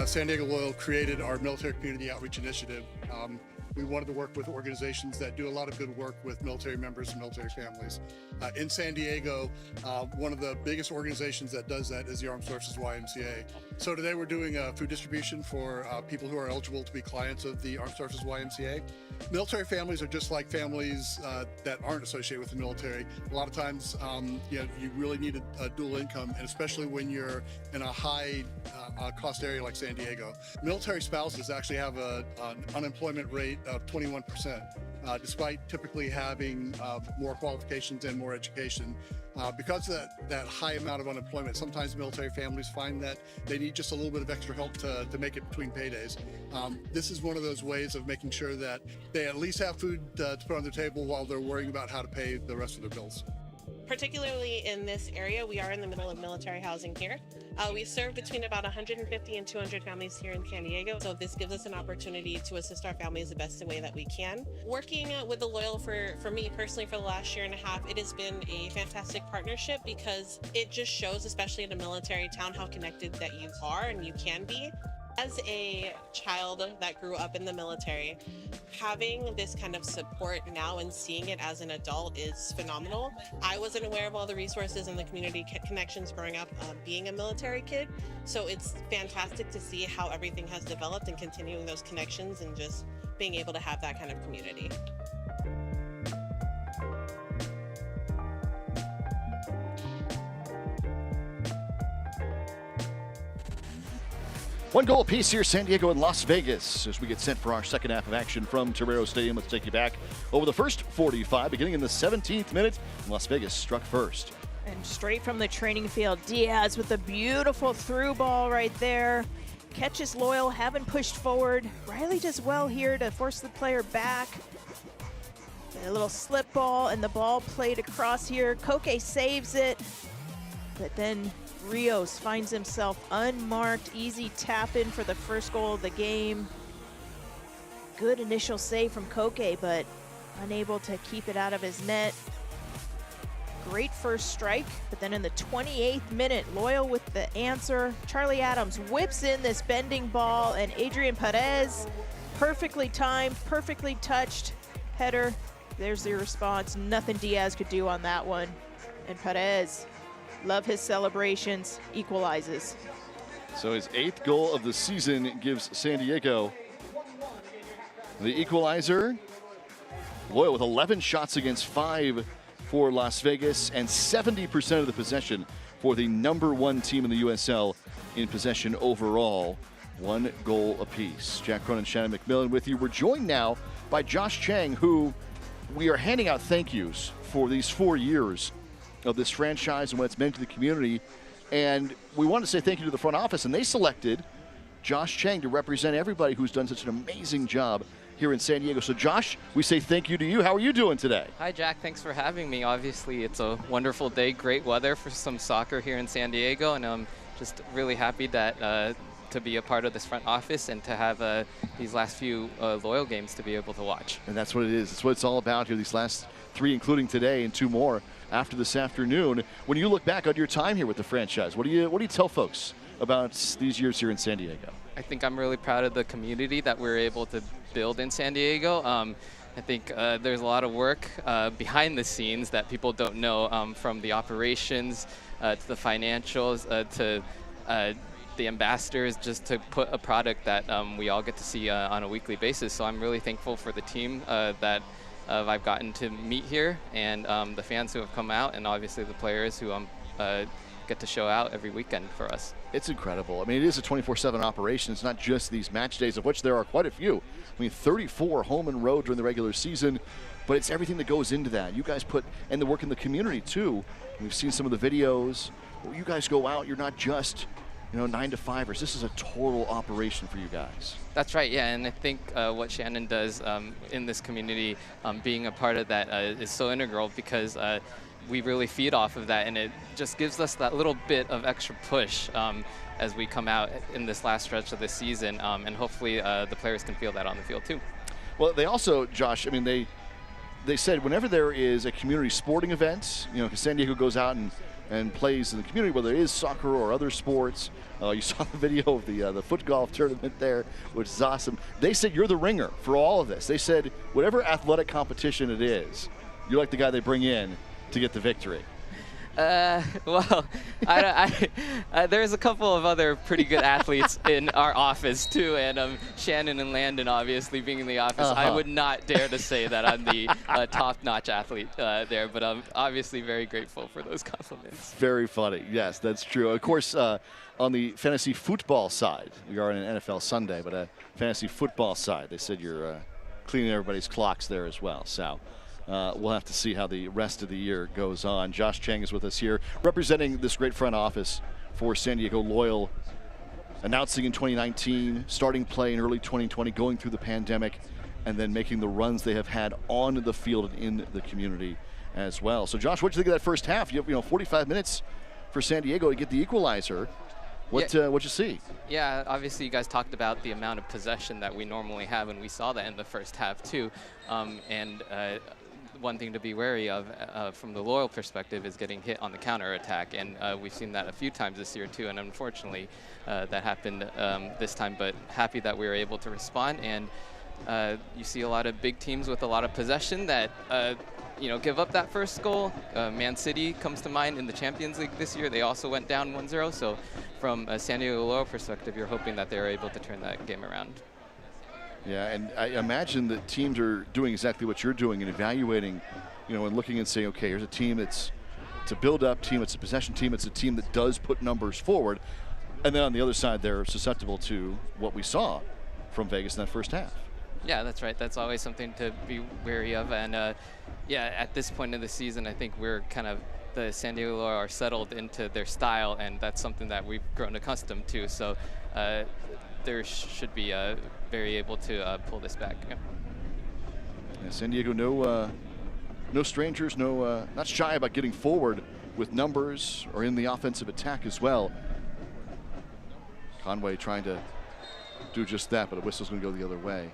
San Diego Loyal created our Military Community Outreach Initiative. We wanted to work with organizations that do a lot of good work with military members and military families. In San Diego, one of the biggest organizations that does that is the Armed Forces YMCA. So today we're doing food distribution for people who are eligible to be clients of the Armed Forces YMCA. Military families are just like families that aren't associated with the military. A lot of times, you really need a dual income, and especially when you're in a high cost area like San Diego. Military spouses actually have an unemployment rate of 21%, despite typically having more qualifications and more education. Because of that high amount of unemployment, sometimes military families find that they need just a little bit of extra help to make it between paydays. This is one of those ways of making sure that they at least have food to put on their table while they're worrying about how to pay the rest of their bills. Particularly in this area, we are in the middle of military housing here. We serve between about 150 and 200 families here in San Diego, so this gives us an opportunity to assist our families the best way that we can. Working with the Loyal for me personally for the last year and a half, it has been a fantastic partnership because it just shows, especially in a military town, how connected that you are and you can be. As a child that grew up in the military, having this kind of support now and seeing it as an adult is phenomenal. I wasn't aware of all the resources and the community connections growing up being a military kid, so it's fantastic to see how everything has developed and continuing those connections and just being able to have that kind of community. One goal apiece here, San Diego and Las Vegas, as we get set for our second half of action from Torero Stadium. Let's take you back over the first 45, beginning in the 17th minute. Las Vegas struck first. And straight from the training field, Diaz with a beautiful through ball right there. Catches Loyal, haven't pushed forward. Riley does well here to force the player back. A little slip ball, and the ball played across here. Koke saves it, but then Rios finds himself unmarked. Easy tap in for the first goal of the game. Good initial save from Koke, but unable to keep it out of his net. Great first strike, but then in the 28th minute, Loyal with the answer. Charlie Adams whips in this bending ball, and Adrian Perez, perfectly timed, perfectly touched header. There's the response. Nothing Diaz could do on that one. And Perez, love his celebrations, equalizes. So his 8th goal of the season gives San Diego the equalizer. Loyal with 11 shots against 5 for Las Vegas, and 70% of the possession for the #1 team in the USL in possession overall. 1 goal apiece. Jack Cronin, Shannon McMillan with you. We're joined now by Josh Chang, who we are handing out thank yous for these 4 years of this franchise and what it's meant to the community. And we want to say thank you to the front office, and they selected Josh Chang to represent everybody who's done such an amazing job here in San Diego. So Josh, we say thank you to you. How are you doing today? Hi Jack, thanks for having me. Obviously it's a wonderful day, great weather for some soccer here in San Diego, and I'm just really happy that to be a part of this front office and to have these last few Loyal games to be able to watch. And that's what it is. It's what it's all about here, these last 3, including today, and 2 more after this afternoon. When you look back on your time here with the franchise, what do you tell folks about these years here in San Diego? I think I'm really proud of the community that we're able to build in San Diego. I think there's a lot of work behind the scenes that people don't know, from the operations to the financials to the ambassadors, just to put a product that we all get to see on a weekly basis. So I'm really thankful for the team that I've gotten to meet here, and the fans who have come out, and obviously the players who get to show out every weekend for us. It's incredible. I mean, it is a 24/7 operation. It's not just these match days, of which there are quite a few. I mean, 34 home and road during the regular season, but it's everything that goes into that. You guys put, and the work in the community too. We've seen some of the videos. You guys go out, you're not just 9 to 5ers. This is a total operation for you guys. That's right, yeah, and I think what Shannon does in this community, being a part of that is so integral, because we really feed off of that, and it just gives us that little bit of extra push as we come out in this last stretch of the season, and hopefully the players can feel that on the field too. Well, they also, Josh, I mean, they said whenever there is a community sporting event, you know, because San Diego goes out and plays in the community, whether it is soccer or other sports. You saw the video of the foot golf tournament there, which is awesome. They said you're the ringer for all of this. They said whatever athletic competition it is, you're like the guy they bring in to get the victory. Well, there's a couple of other pretty good athletes in our office too, and Shannon and Landon obviously being in the office. I would not dare to say that I'm the top-notch athlete there, but I'm obviously very grateful for those compliments. Very funny. Yes, that's true. Of course, on the fantasy football side, we are on an NFL Sunday, but fantasy football side, they said you're cleaning everybody's clocks there as well. So. We'll have to see how the rest of the year goes on. Josh Chang is with us here, representing this great front office for San Diego Loyal, announcing in 2019, starting play in early 2020, going through the pandemic, and then making the runs they have had on the field and in the community as well. So, Josh, what did you think of that first half? You have 45 minutes for San Diego to get the equalizer. What'd you see? Yeah, obviously you guys talked about the amount of possession that we normally have, and we saw that in the first half too. One thing to be wary of from the Loyal perspective is getting hit on the counter-attack, and we've seen that a few times this year too, and unfortunately that happened this time, but happy that we were able to respond. And you see a lot of big teams with a lot of possession that give up that first goal. Man City comes to mind in the Champions League this year. They also went down 1-0, so from a San Diego Loyal perspective, you're hoping that they're able to turn that game around. Yeah, and I imagine that teams are doing exactly what you're doing and evaluating, and looking and saying, okay, here's a team it's a build-up team, it's a possession team, it's a team that does put numbers forward. And then on the other side, they're susceptible to what we saw from Vegas in that first half. Yeah, that's right. That's always something to be wary of. And at this point in the season, I think we're kind of, the San Diego Loyal are settled into their style, and that's something that we've grown accustomed to. So there should be very able to pull this back. Yeah. Yeah, San Diego, no strangers, not shy about getting forward with numbers or in the offensive attack as well. Conway trying to do just that, but a whistle's going to go the other way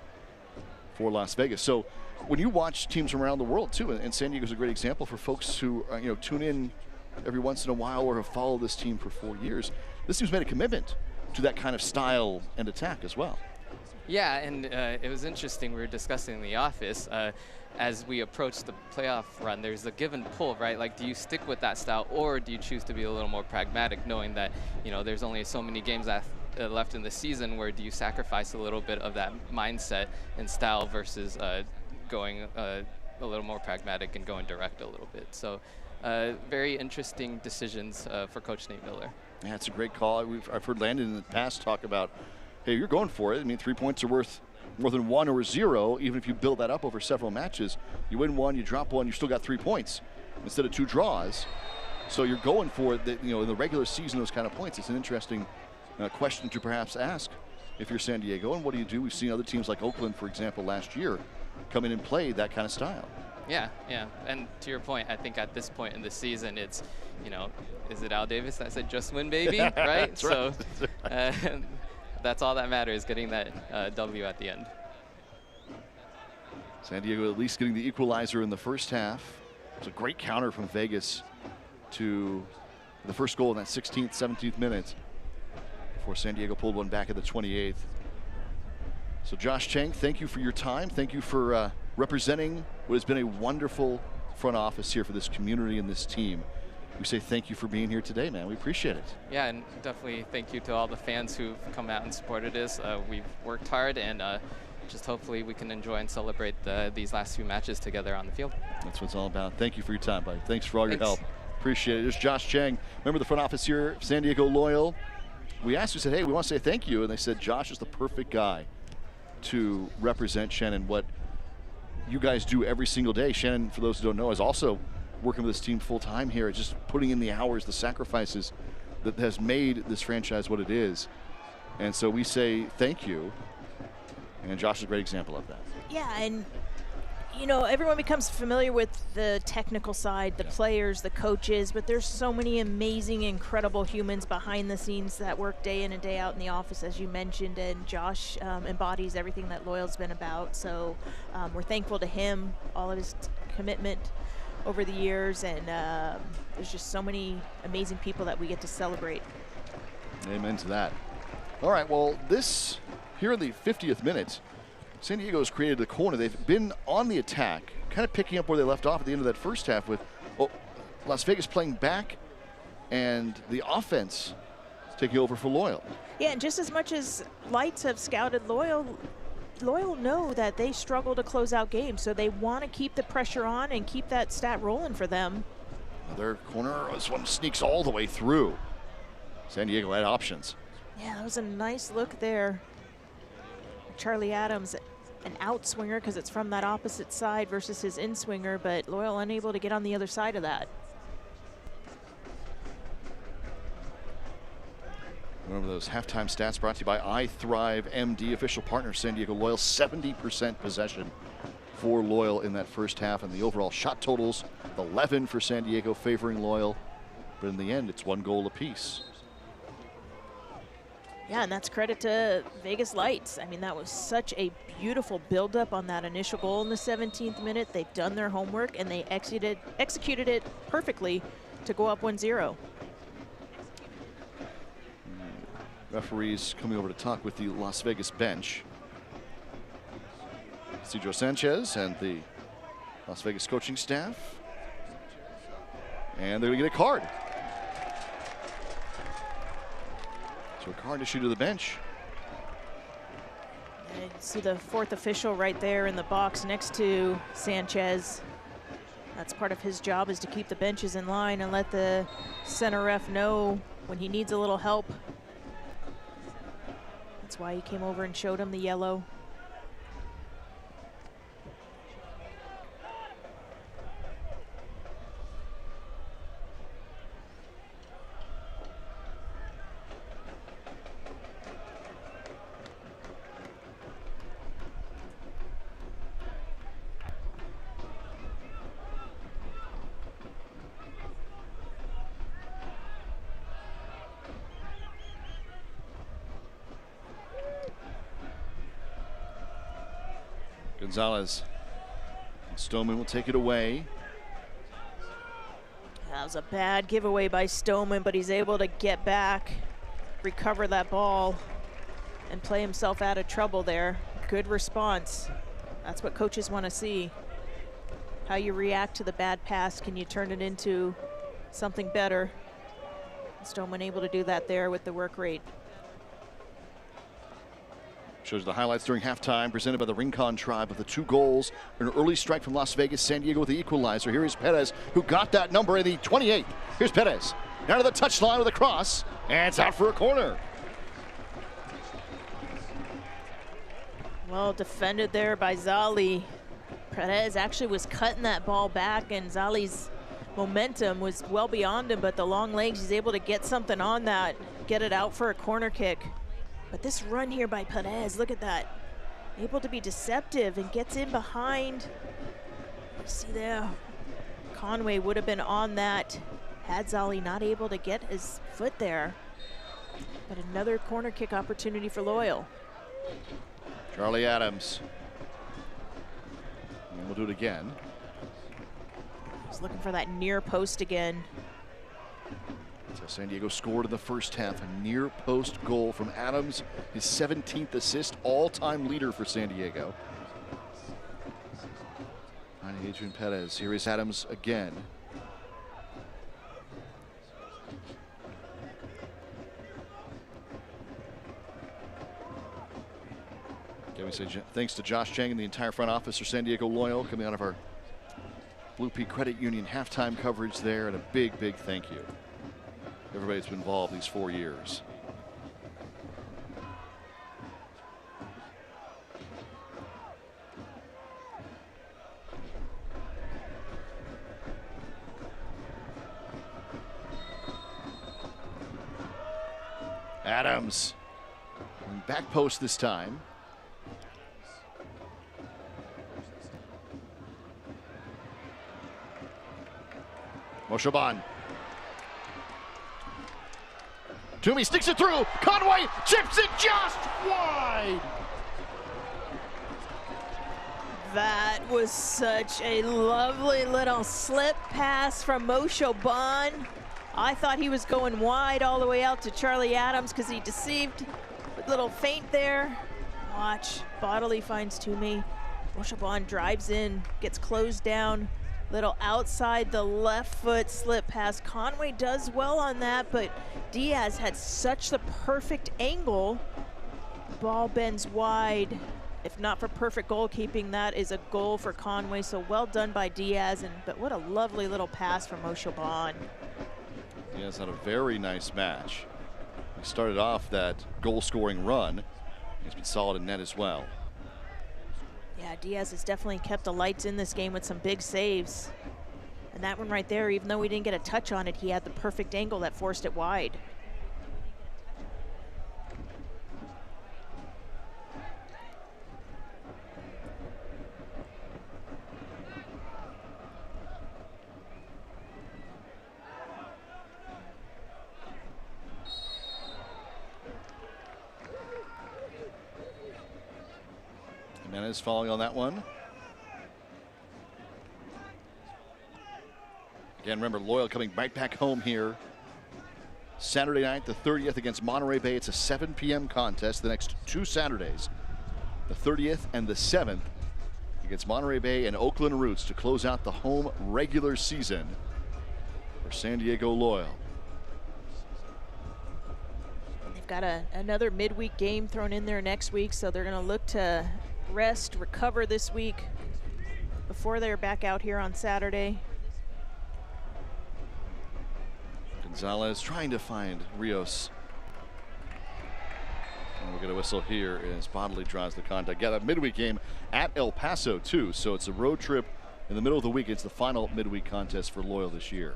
for Las Vegas. So when you watch teams around the world too, and San Diego's a great example for folks who tune in every once in a while or have followed this team for 4 years, this team's made a commitment to that kind of style and attack as well. Yeah, and it was interesting. We were discussing in the office as we approach the playoff run. There's a give and pull, right? Like, do you stick with that style, or do you choose to be a little more pragmatic, knowing that there's only so many games left in the season? Where do you sacrifice a little bit of that mindset and style versus going a little more pragmatic and going direct a little bit? So, very interesting decisions for Coach Nate Miller. Yeah, it's a great call. I've heard Landon in the past talk about, hey, you're going for it. I mean, 3 points are worth more than 1 or 0, even if you build that up over several matches. You win 1, you drop 1, you still got 3 points instead of 2 draws. So you're going for it, in the regular season, those kind of points. It's an interesting question to perhaps ask if you're San Diego. And what do? We've seen other teams like Oakland, for example, last year come in and play that kind of style. Yeah. And to your point, I think at this point in the season, it's, is it Al Davis that said just win, baby, right? That's so right. That's all that matters, getting that W at the end. San Diego at least getting the equalizer in the first half. It's a great counter from Vegas to the first goal in that 16th, 17th minute before San Diego pulled one back at the 28th. So Josh Chang, thank you for your time. Thank you for representing what has been a wonderful front office here for this community and this team. We say thank you for being here today, man. We appreciate it. Yeah, and definitely thank you to all the fans who've come out and supported us. We've worked hard, and just hopefully we can enjoy and celebrate these last few matches together on the field. That's what it's all about. Thank you for your time, buddy. Thanks for all your help. Appreciate it. There's Josh Chang, member of the front office here, San Diego Loyal. We asked, we said, hey, we want to say thank you. And they said, Josh is the perfect guy to represent Shannon, what you guys do every single day. Shannon, for those who don't know, is also working with this team full time here, just putting in the hours, the sacrifices that has made this franchise what it is. And so we say thank you. And Josh is a great example of that. Yeah, and everyone becomes familiar with the technical side, the players, the coaches, but there's so many amazing, incredible humans behind the scenes that work day in and day out in the office, as you mentioned, and Josh embodies everything that Loyal's been about. So we're thankful to him, all of his commitment over the years, and there's just so many amazing people that we get to celebrate. Amen to that. All right, well, this here in the 50th minute, San Diego's created the corner. They've been on the attack, kind of picking up where they left off at the end of that first half with Las Vegas playing back and the offense taking over for Loyal. Yeah, and just as much as Lights have scouted Loyal know that they struggle to close out games, so they want to keep the pressure on and keep that stat rolling for them. Another corner, this one sneaks all the way through. San Diego had options. Yeah, that was a nice look there. Charlie Adams, an out swinger because it's from that opposite side versus his in swinger, but Loyal unable to get on the other side of that. Remember those halftime stats brought to you by iThrive MD, official partner San Diego Loyal. 70% possession for Loyal in that first half, and the overall shot totals 11 for San Diego, favoring Loyal. But in the end, it's 1 goal apiece. Yeah, and that's credit to Vegas Lights. I mean, that was such a beautiful buildup on that initial goal in the 17th minute. They've done their homework, and they executed it perfectly to go up 1-0. Referees coming over to talk with the Las Vegas bench. Cedro Sanchez and the Las Vegas coaching staff. And they're going to get a card. So a card issued to the bench. And you see the 4th official right there in the box next to Sanchez. That's part of his job, is to keep the benches in line and let the center ref know when he needs a little help. That's why he came over and showed him the yellow. Gonzalez and Stoneman will take it away. That was a bad giveaway by Stoneman, but he's able to get back, recover that ball, and play himself out of trouble there. Good response. That's what coaches want to see. How you react to the bad pass. Can you turn it into something better? Stoneman able to do that there with the work rate. Shows the highlights during halftime, presented by the Rincon Tribe, of the 2 goals. An early strike from Las Vegas, San Diego with the equalizer. Here is Perez, who got that number in the 28th. Here's Perez, down to the touchline with a cross, and it's out for a corner. Well defended there by Zali. Perez actually was cutting that ball back, and Zali's momentum was well beyond him, but the long legs, he's able to get something on that, get it out for a corner kick. But this run here by Perez, look at that. Able to be deceptive and gets in behind. See there, Conway would have been on that had Zali not able to get his foot there. But another corner kick opportunity for Loyal. Charlie Adams. And we'll do it again. He's looking for that near post again. So San Diego scored in the first half, a near post goal from Adams, his 17th assist, all-time leader for San Diego. Finding Adrian Perez. Here is Adams again. Can we say thanks to Josh Chang and the entire front office for San Diego Loyal, coming out of our Blue Peak Credit Union halftime coverage there, and a big, big thank you. Everybody's been involved these 4 years. Adams, back post this time. Moshaban. Toomey sticks it through. Conway chips it just wide. That was such a lovely little slip pass from Moshe Ban. I thought he was going wide all the way out to Charlie Adams because he deceived. A little feint there. Watch, Bodley finds Toomey. Moshe Ban drives in, gets closed down. Little outside the left foot slip pass. Conway does well on that, but Diaz had such the perfect angle. Ball bends wide. If not for perfect goalkeeping, that is a goal for Conway. So well done by Diaz, but what a lovely little pass from Moshe Ban. Diaz had a very nice match. He started off that goal-scoring run. He's been solid in net as well. Yeah, Diaz has definitely kept the lights in this game with some big saves. And that one right there, even though we didn't get a touch on it, he had the perfect angle that forced it wide. Jimenez falling on that one. Again, remember, Loyal coming right back home here Saturday night, the 30th against Monterey Bay. It's a 7 p.m. contest the next 2 Saturdays, the 30th and the 7th, against Monterey Bay and Oakland Roots to close out the home regular season for San Diego Loyal. They've got another midweek game thrown in there next week, so they're going to look to rest, recover this week before they're back out here on Saturday. Gonzalez trying to find Rios. And we'll get a whistle here as Bodley draws the contact. Yeah, that midweek game at El Paso too, so it's a road trip in the middle of the week. It's the final midweek contest for Loyal this year.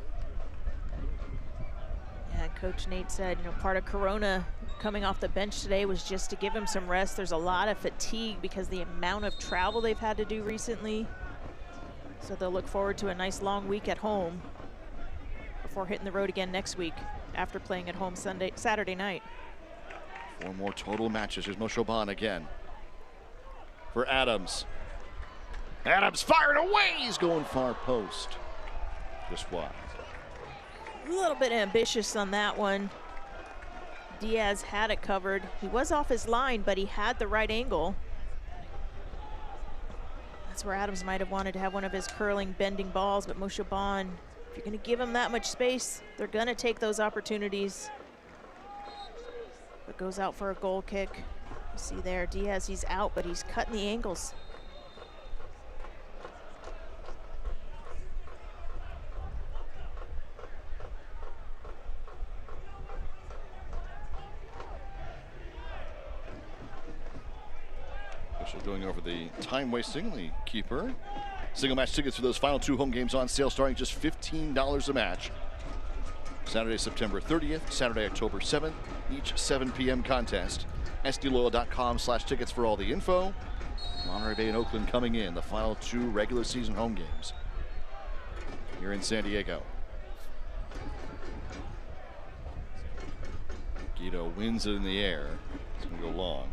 Yeah, Coach Nate said, you know, part of Corona coming off the bench today was just to give him some rest. There's a lot of fatigue because the amount of travel they've had to do recently. So they'll look forward to a nice long week at home before hitting the road again next week after playing at home Saturday night. 4 more total matches. Here's Moshe Ban again for Adams. Adams fired away. He's going far post. Just wide. A little bit ambitious on that one. Diaz had it covered. He was off his line, but he had the right angle. That's where Adams might have wanted to have one of his curling, bending balls, but Moshe Ban, if you're going to give him that much space, they're going to take those opportunities. But goes out for a goal kick. You see there, Diaz, he's out, but he's cutting the angles. Going over the time wasting, the keeper. Single match tickets for those final 2 home games on sale starting just $15 a match. Saturday, September 30th, Saturday, October 7th, each 7 p.m. contest. SDLoyal.com/tickets for all the info. Monterey Bay and Oakland coming in, the final 2 regular season home games here in San Diego. Guido wins it in the air. It's going to go long.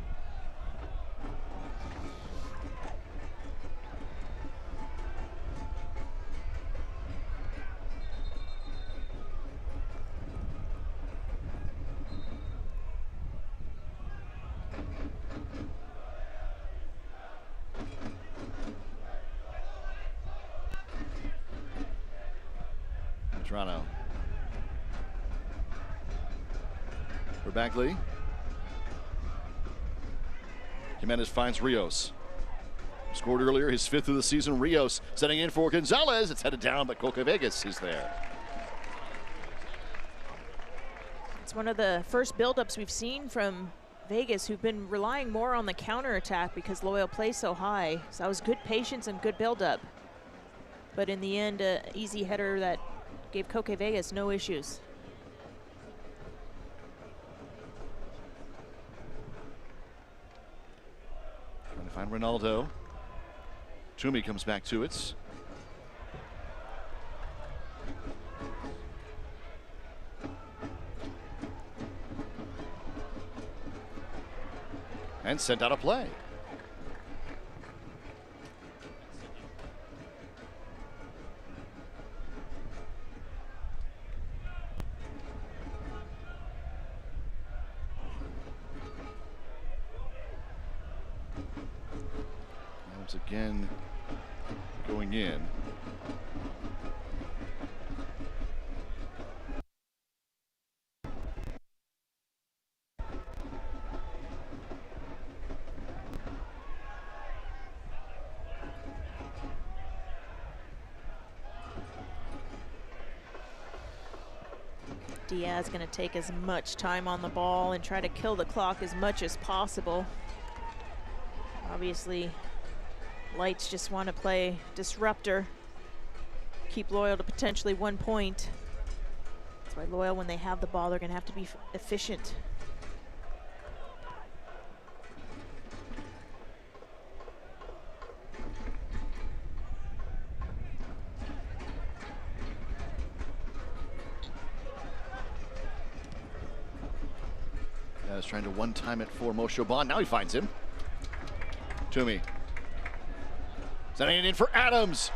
Toronto. For Bagley. Jimenez finds Rios. Scored earlier, his 5th of the season. Rios setting in for Gonzalez. It's headed down, but Coca Vegas is there. It's one of the first buildups we've seen from Vegas, who've been relying more on the counterattack because Loyal plays so high. So that was good patience and good buildup. But in the end, an easy header that gave Coque Vegas no issues. Trying to find Ronaldo. Toomey comes back to it. And sent out a play. Adams again going in. Diaz going to take as much time on the ball and try to kill the clock as much as possible. Obviously, Lights just want to play disruptor, keep Loyal to potentially 1 point. That's why Loyal, when they have the ball, they're going to have to be efficient. Is trying to one-time it for Moshe Bond. Now he finds him. Toomey. Sending it in for Adams.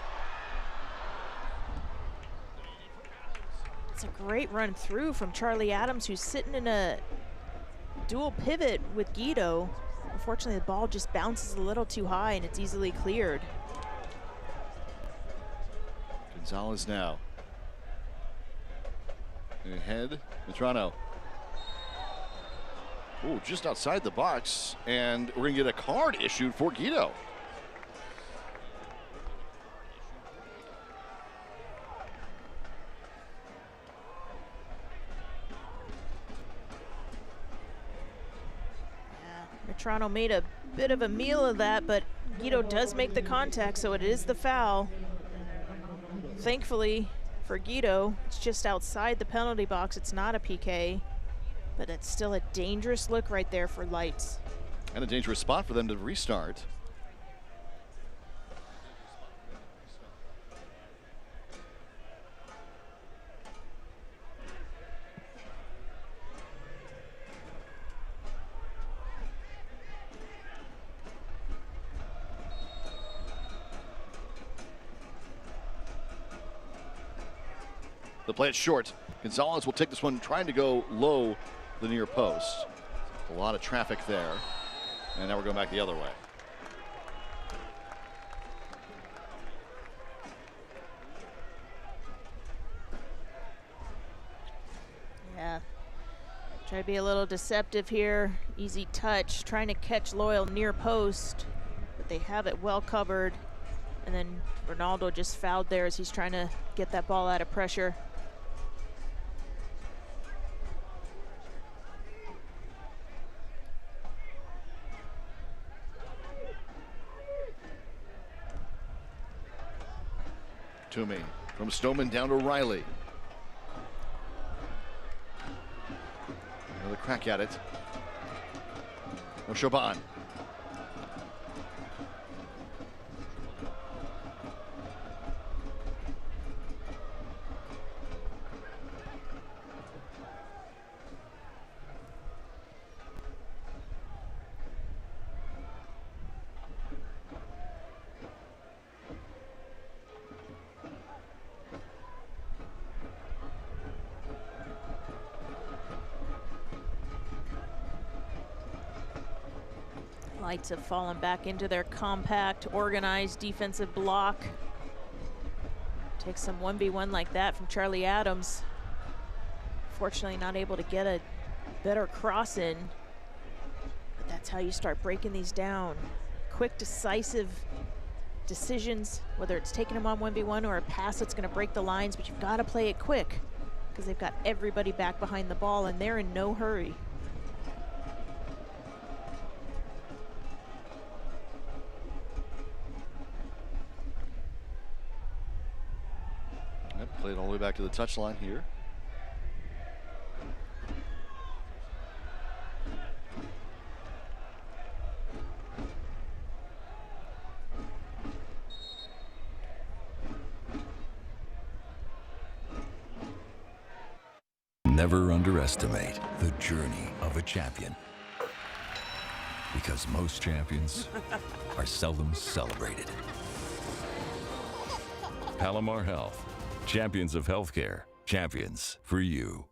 It's a great run through from Charlie Adams, who's sitting in a dual pivot with Guido. Unfortunately, the ball just bounces a little too high and it's easily cleared. Gonzalez now. Ahead, Metrano. Oh, just outside the box, and we're gonna get a card issued for Guido. Yeah, Metrano made a bit of a meal of that, but Guido does make the contact, so it is the foul. Thankfully for Guido, it's just outside the penalty box. It's not a PK. But it's still a dangerous look right there for Lights. And a dangerous spot for them to restart. The play it short. Gonzalez will take this one, trying to go low the near post. A lot of traffic there. And now we're going back the other way. Yeah. Try to be a little deceptive here. Easy touch, trying to catch Loyal near post, but they have it well covered. And then Ronaldo just fouled there as he's trying to get that ball out of pressure. Toomey from Stoneman down to Riley. Another crack at it. Shaban. Lights have fallen back into their compact, organized defensive block. Take some 1v1 like that from Charlie Adams. Fortunately, not able to get a better cross in. But that's how you start breaking these down. Quick, decisive decisions, whether it's taking them on 1v1 or a pass that's going to break the lines, but you've got to play it quick because they've got everybody back behind the ball and they're in no hurry. Played all the way back to the touchline here. Never underestimate the journey of a champion, because most champions are seldom celebrated. Palomar Health. Champions of healthcare, champions for you.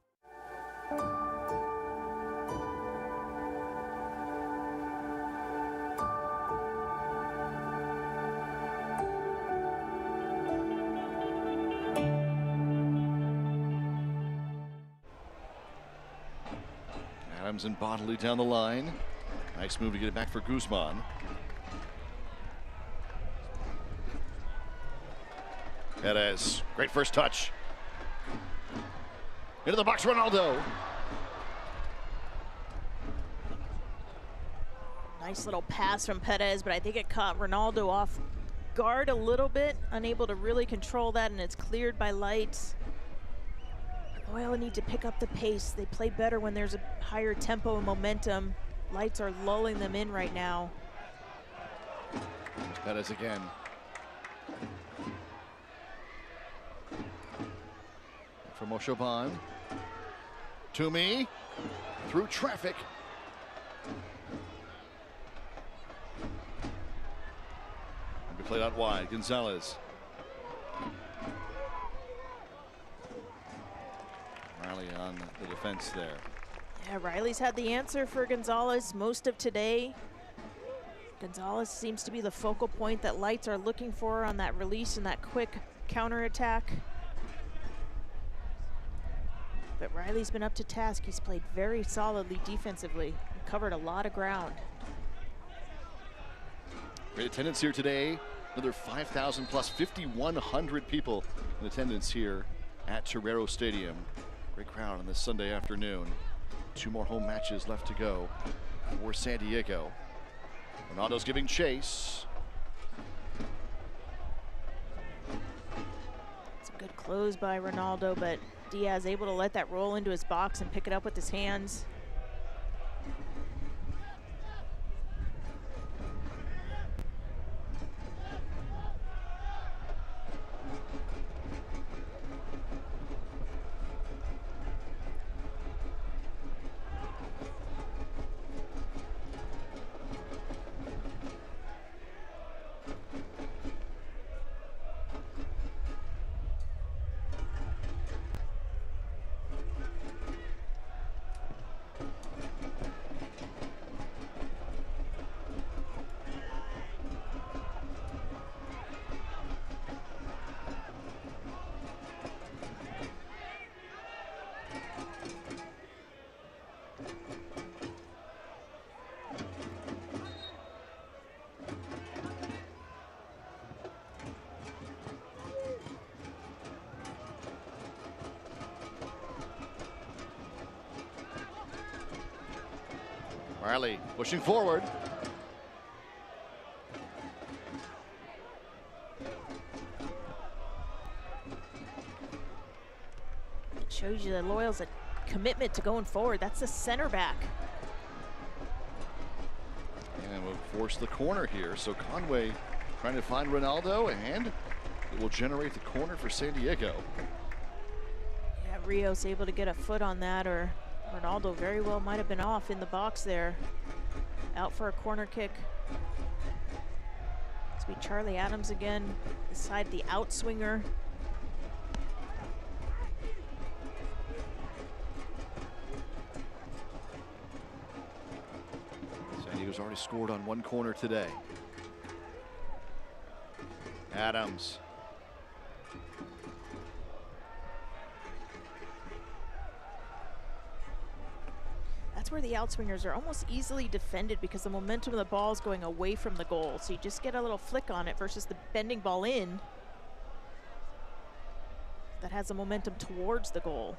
Adams and Bodley down the line. Nice move to get it back for Guzman. Perez, great first touch. Into the box, Ronaldo. Nice little pass from Perez, but I think it caught Ronaldo off guard a little bit, unable to really control that, and it's cleared by Lights. Loyal need to pick up the pace. They play better when there's a higher tempo and momentum. Lights are lulling them in right now. There's Perez again. From Oshoban. To me. Through traffic. And we played out wide. Gonzalez. Riley on the defense there. Yeah, Riley's had the answer for Gonzalez most of today. Gonzalez seems to be the focal point that Lights are looking for on that release and that quick counterattack. But Riley's been up to task. He's played very solidly defensively and covered a lot of ground. Great attendance here today. Another 5,000 plus 5,100 people in attendance here at Torero Stadium. Great crowd on this Sunday afternoon. 2 more home matches left to go for San Diego. Ronaldo's giving chase. It's a good close by Ronaldo, but Diaz able to let that roll into his box and pick it up with his hands. Riley pushing forward. It shows you that Loyal's a commitment to going forward. That's the center back. And we'll force the corner here. So Conway trying to find Ronaldo, and it will generate the corner for San Diego. Yeah, Rios able to get a foot on that, or Ronaldo very well might have been off in the box there. Out for a corner kick. It's be Charlie Adams again, beside the outswinger. San Diego's already scored on 1 corner today. Adams. That's where the outswingers are almost easily defended because the momentum of the ball is going away from the goal. So you just get a little flick on it versus the bending ball in that has the momentum towards the goal.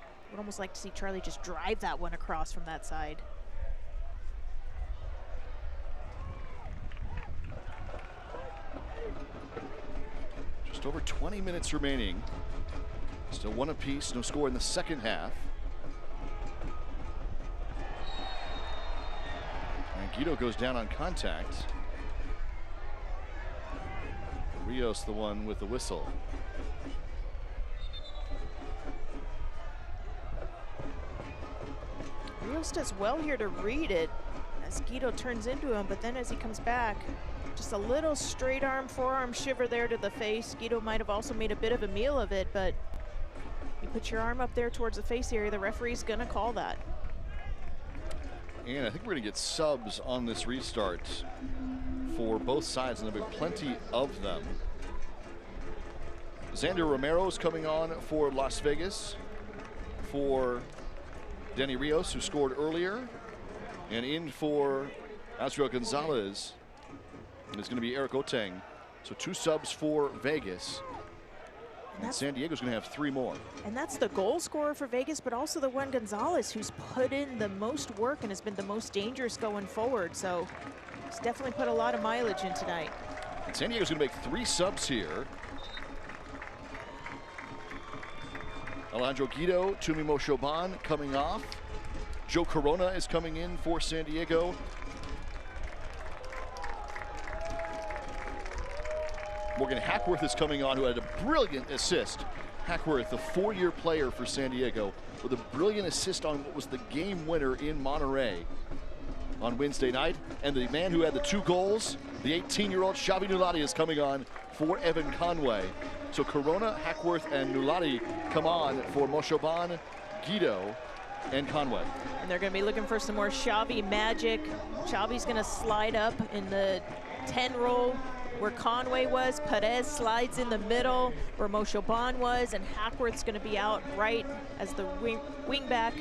I would almost like to see Charlie just drive that one across from that side. Just over 20 minutes remaining. Still 1 apiece, no score in the second half. And Guido goes down on contact. Rios the one with the whistle. Rios does well here to read it as Guido turns into him, but then as he comes back, just a little straight arm, forearm shiver there to the face. Guido might have also made a bit of a meal of it, but you put your arm up there towards the face area, the referee's gonna call that. And I think we're gonna get subs on this restart for both sides, and there'll be plenty of them. Xander Romero's coming on for Las Vegas. For Denny Rios, who scored earlier. And in for Azriel Gonzalez is going to be Eric Oteng. So 2 subs for Vegas. And San Diego's going to have 3 more. And that's the goal scorer for Vegas, but also the one Gonzalez who's put in the most work and has been the most dangerous going forward. So he's definitely put a lot of mileage in tonight. And San Diego's going to make 3 subs here. Alejandro Guido, Tumi Moshoban coming off. Joe Corona is coming in for San Diego. Morgan Hackworth is coming on, who had a brilliant assist. Hackworth, the 4-year player for San Diego, with a brilliant assist on what was the game winner in Monterey on Wednesday night. And the man who had the 2 goals, the 18-year-old Xavi Nulati, is coming on for Evan Conway. So Corona, Hackworth, and Nulati come on for Moshoban, Guido, and Conway. And they're going to be looking for some more Xavi magic. Xavi's going to slide up in the 10 role where Conway was. Perez slides in the middle where Moshoban was, and Hackworth's going to be out right as the wing back.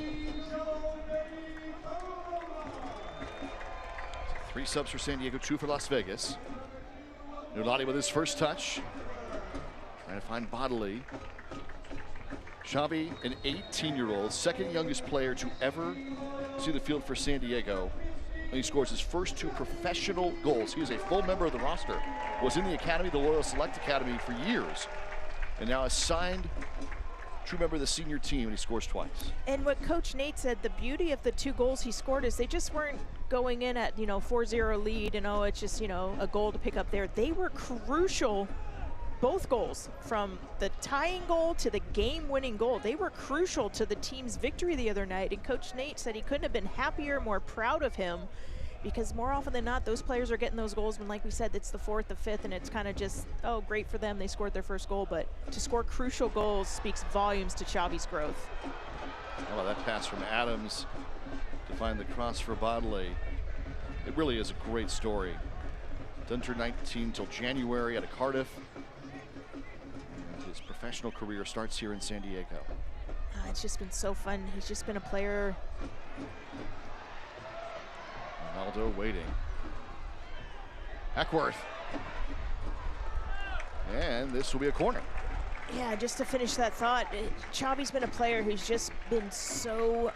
3 subs for San Diego, 2 for Las Vegas. Nulati with his first touch, trying to find Bodley. Xavi, an 18-year-old, 2nd youngest player to ever see the field for San Diego. And he scores his first 2 professional goals. He is a full member of the roster, was in the Academy, the Loyal Select Academy, for years, and now is signed true member of the senior team, and he scores twice. And what Coach Nate said, the beauty of the 2 goals he scored is they just weren't going in at, 4-0 lead, and it's just, a goal to pick up there. They were crucial. Both goals, from the tying goal to the game-winning goal, they were crucial to the team's victory the other night. And Coach Nate said he couldn't have been happier, more proud of him, because more often than not, those players are getting those goals when, like we said, it's the 4th, the 5th, and it's kind of just, oh, great for them, they scored their first goal. But to score crucial goals speaks volumes to Xavi's growth. How about that pass from Adams to find the cross for Bodley? It really is a great story. Didn't turn 19 until January out of Cardiff. His professional career starts here in San Diego. It's just been so fun. He's just been a player. Ronaldo waiting. Hackworth. And this will be a corner. Yeah, just to finish that thought, Xavi's been a player who's just been so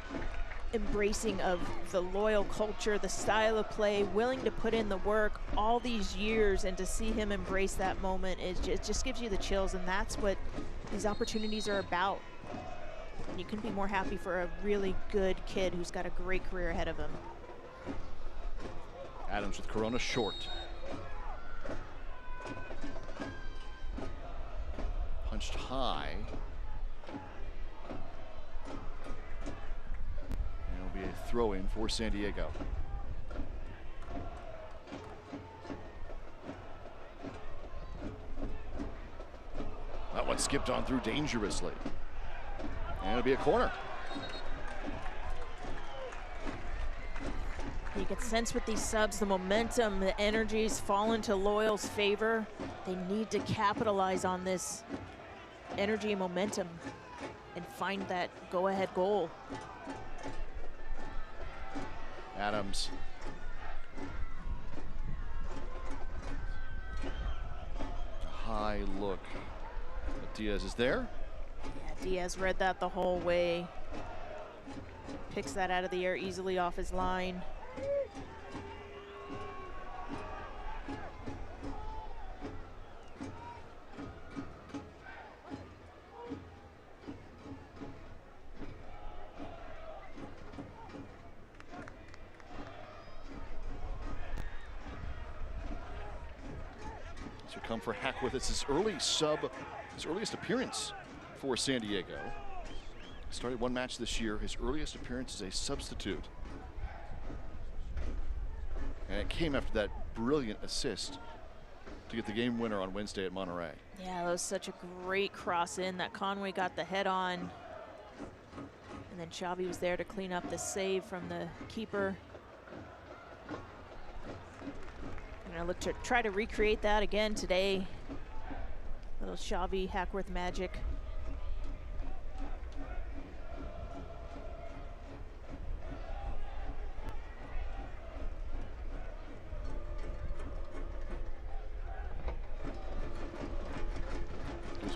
embracing of the Loyal culture, the style of play, willing to put in the work all these years, and to see him embrace that moment, it just gives you the chills, and that's what these opportunities are about. And you couldn't be more happy for a really good kid who's got a great career ahead of him. Adams with Corona short. Punched high. Be a throw-in for San Diego. That one skipped on through dangerously. And it'll be a corner. You can sense with these subs, the momentum, the energy's fallen to Loyal's favor. They need to capitalize on this energy and momentum and find that go-ahead goal. Adams. High look. But Diaz is there. Yeah, Diaz read that the whole way. Picks that out of the air easily off his line. Come for Hackworth. It's his earliest appearance for San Diego. Started 1 match this year. His earliest appearance as a substitute. And it came after that brilliant assist to get the game winner on Wednesday at Monterey. Yeah, that was such a great cross in that Conway got the head on. And then Xavi was there to clean up the save from the keeper. I look to try to recreate that again today. Little Xavi Hackworth magic.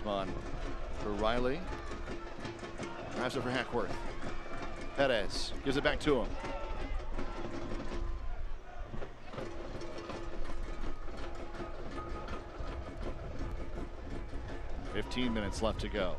Guzman for Riley. Drives it for Hackworth. Perez gives it back to him. "15 minutes left to go."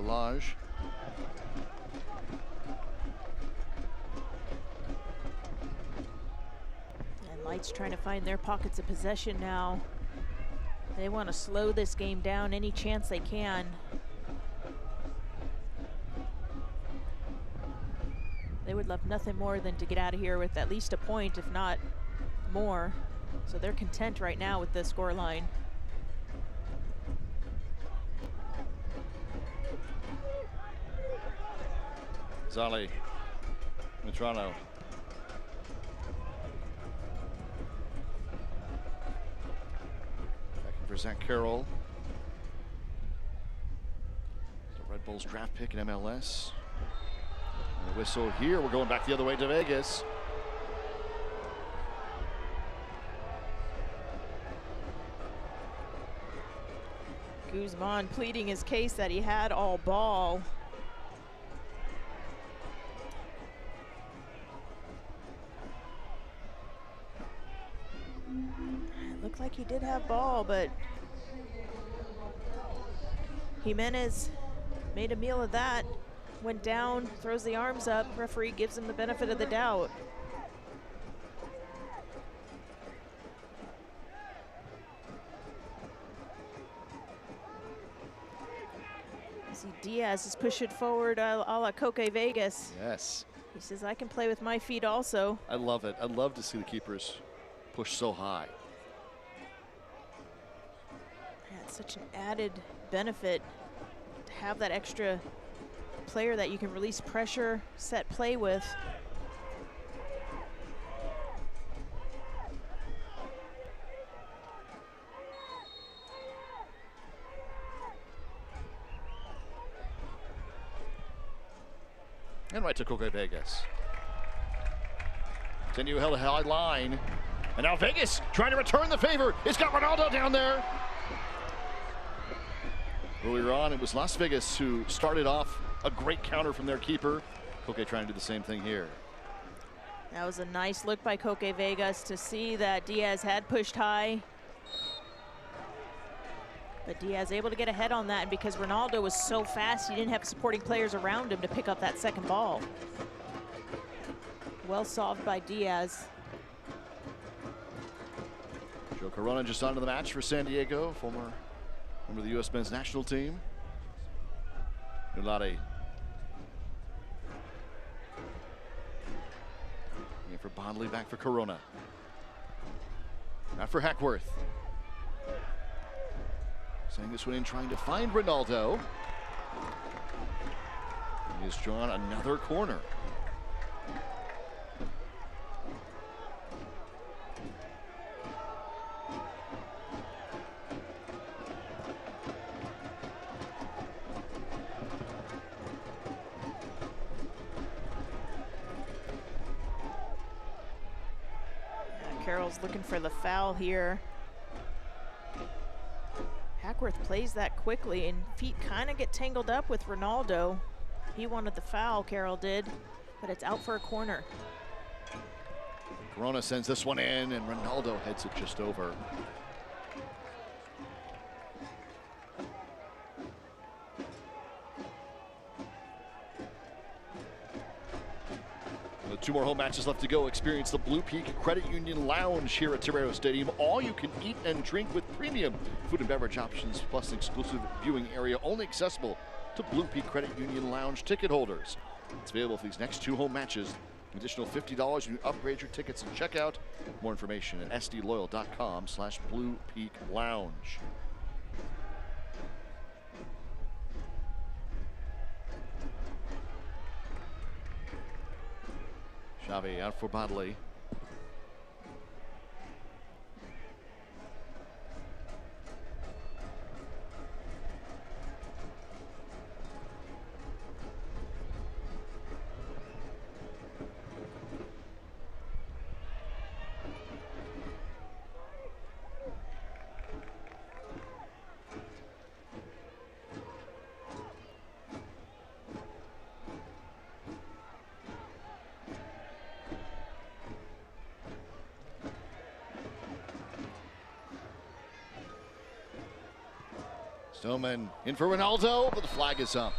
Lodge. And Lights trying to find their pockets of possession now. They want to slow this game down any chance they can. They would love nothing more than to get out of here with at least a point, if not more. So they're content right now with the scoreline. Zali, Medrano. Checking for Zach Carroll. The Red Bulls draft pick in MLS. And a whistle here. We're going back the other way to Vegas. Guzman pleading his case that he had all ball. Looked like he did have ball, but Jimenez made a meal of that. Went down, throws the arms up. Referee gives him the benefit of the doubt. See Diaz is pushing forward a la Coque Vegas. Yes. He says, I can play with my feet also. I love it. I love to see the keepers push so high. Yeah, it's such an added benefit to have that extra player that you can release pressure, set play with. And right to Coque Vegas. Continue held a high line. And now Vegas trying to return the favor. It's got Ronaldo down there. Earlier on, it was Las Vegas who started off a great counter from their keeper. Coque trying to do the same thing here. That was a nice look by Coque Vegas to see that Diaz had pushed high. But Diaz able to get ahead on that, and because Ronaldo was so fast, he didn't have supporting players around him to pick up that second ball. Well solved by Diaz. Joe Corona just onto the match for San Diego, former member of the U.S. men's national team. Ulate. Looking for Bondley, back for Corona. Not for Hackworth. Sending this one in, trying to find Ronaldo. He has drawn another corner. Carroll's looking for the foul here. Hackworth plays that quickly, and feet kind of get tangled up with Ronaldo. He wanted the foul, Carroll did, but it's out for a corner. Corona sends this one in, and Ronaldo heads it just over. Two more home matches left to go. Experience the Blue Peak Credit Union Lounge here at Torero Stadium. All you can eat and drink with premium food and beverage options, plus an exclusive viewing area only accessible to Blue Peak Credit Union Lounge ticket holders. It's available for these next two home matches Additional $50 when you upgrade your tickets and checkout. More information at sdloyal.com/Blue Peak Lounge. Xavi out for Bodley. Stoneman in for Ronaldo, but the flag is up.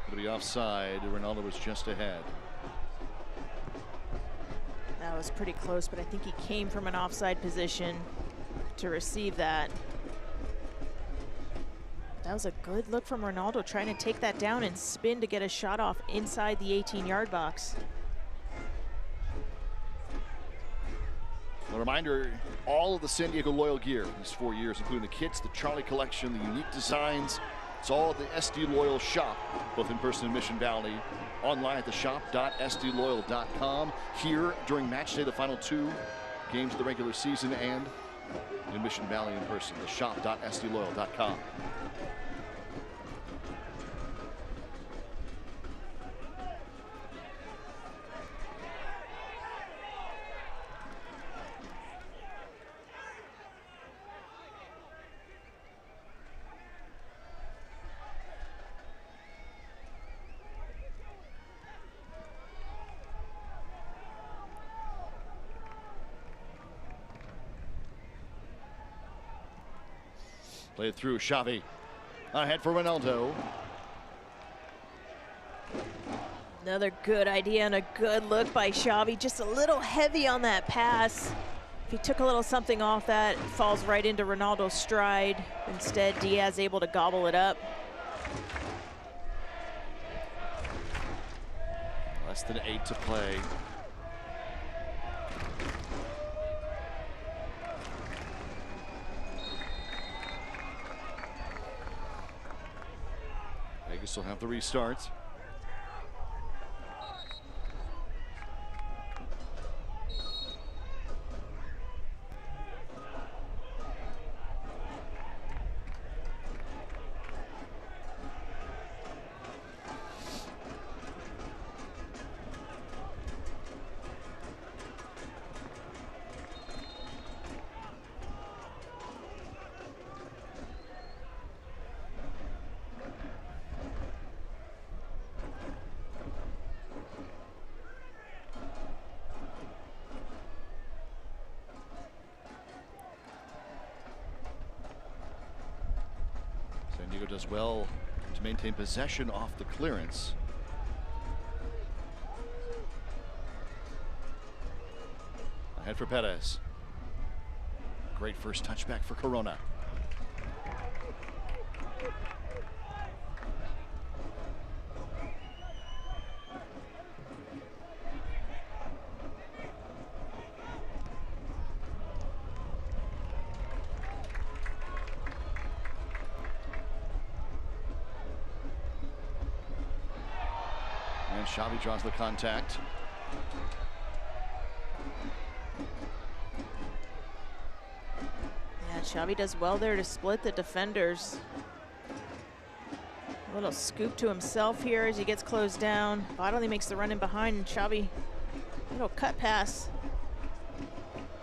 It'll be offside. Ronaldo was just ahead. That was pretty close, but I think he came from an offside position to receive that. That was a good look from Ronaldo, trying to take that down and spin to get a shot off inside the 18-yard box. A reminder, all of the San Diego Loyal gear these 4 years, including the kits, the Charlie collection, the unique designs, it's all at the SD Loyal shop, both in person in Mission Valley, online at the shop.sdloyal.com, here during match day, the final 2 games of the regular season, and in Mission Valley in person, the shop.sdloyal.com. Played through Xavi. Ahead for Ronaldo. Another good idea and a good look by Xavi. Just a little heavy on that pass. If he took a little something off that, it falls right into Ronaldo's stride. Instead, Diaz able to gobble it up. Less than 8 to play. Vegas will have the restart. San Diego does well to maintain possession off the clearance. Ahead for Perez. Great first touchback for Corona. And Xavi draws the contact. Yeah, Xavi does well there to split the defenders. A little scoop to himself here as he gets closed down. Bodley makes the run in behind, and Xavi, little cut pass.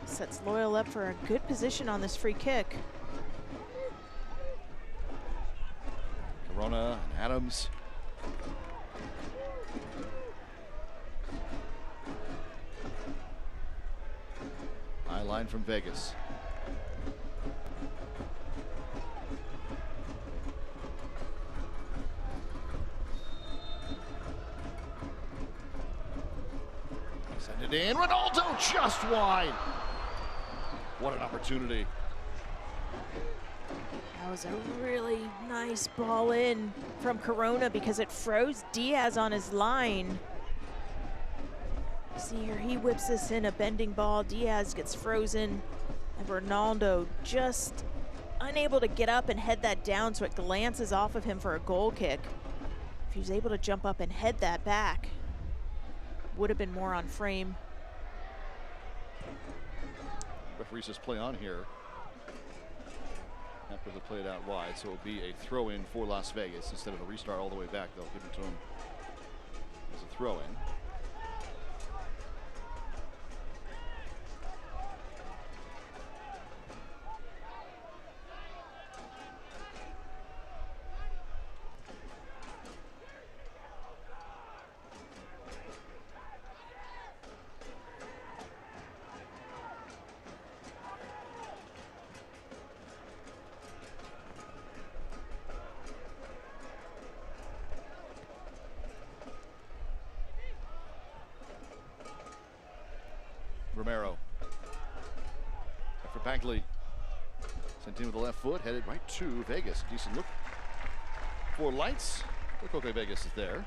Sets Loyal up for a good position on this free kick. Corona and Adams. High line from Vegas. Send it in. Ronaldo just wide. What an opportunity. That was a really nice ball in from Corona because it froze Diaz on his line. See here, he whips this in a bending ball. Diaz gets frozen, and Ronaldo just unable to get up and head that down, so it glances off of him for a goal kick. If he was able to jump up and head that back, would have been more on frame. Referee says play on here. After they play it out wide, so it'll be a throw-in for Las Vegas instead of a restart all the way back. They'll give it to him as a throw-in. Romero. After Bagley. Sent in with the left foot, headed right to Vegas. Decent look for Lights. Look, okay, Vegas is there.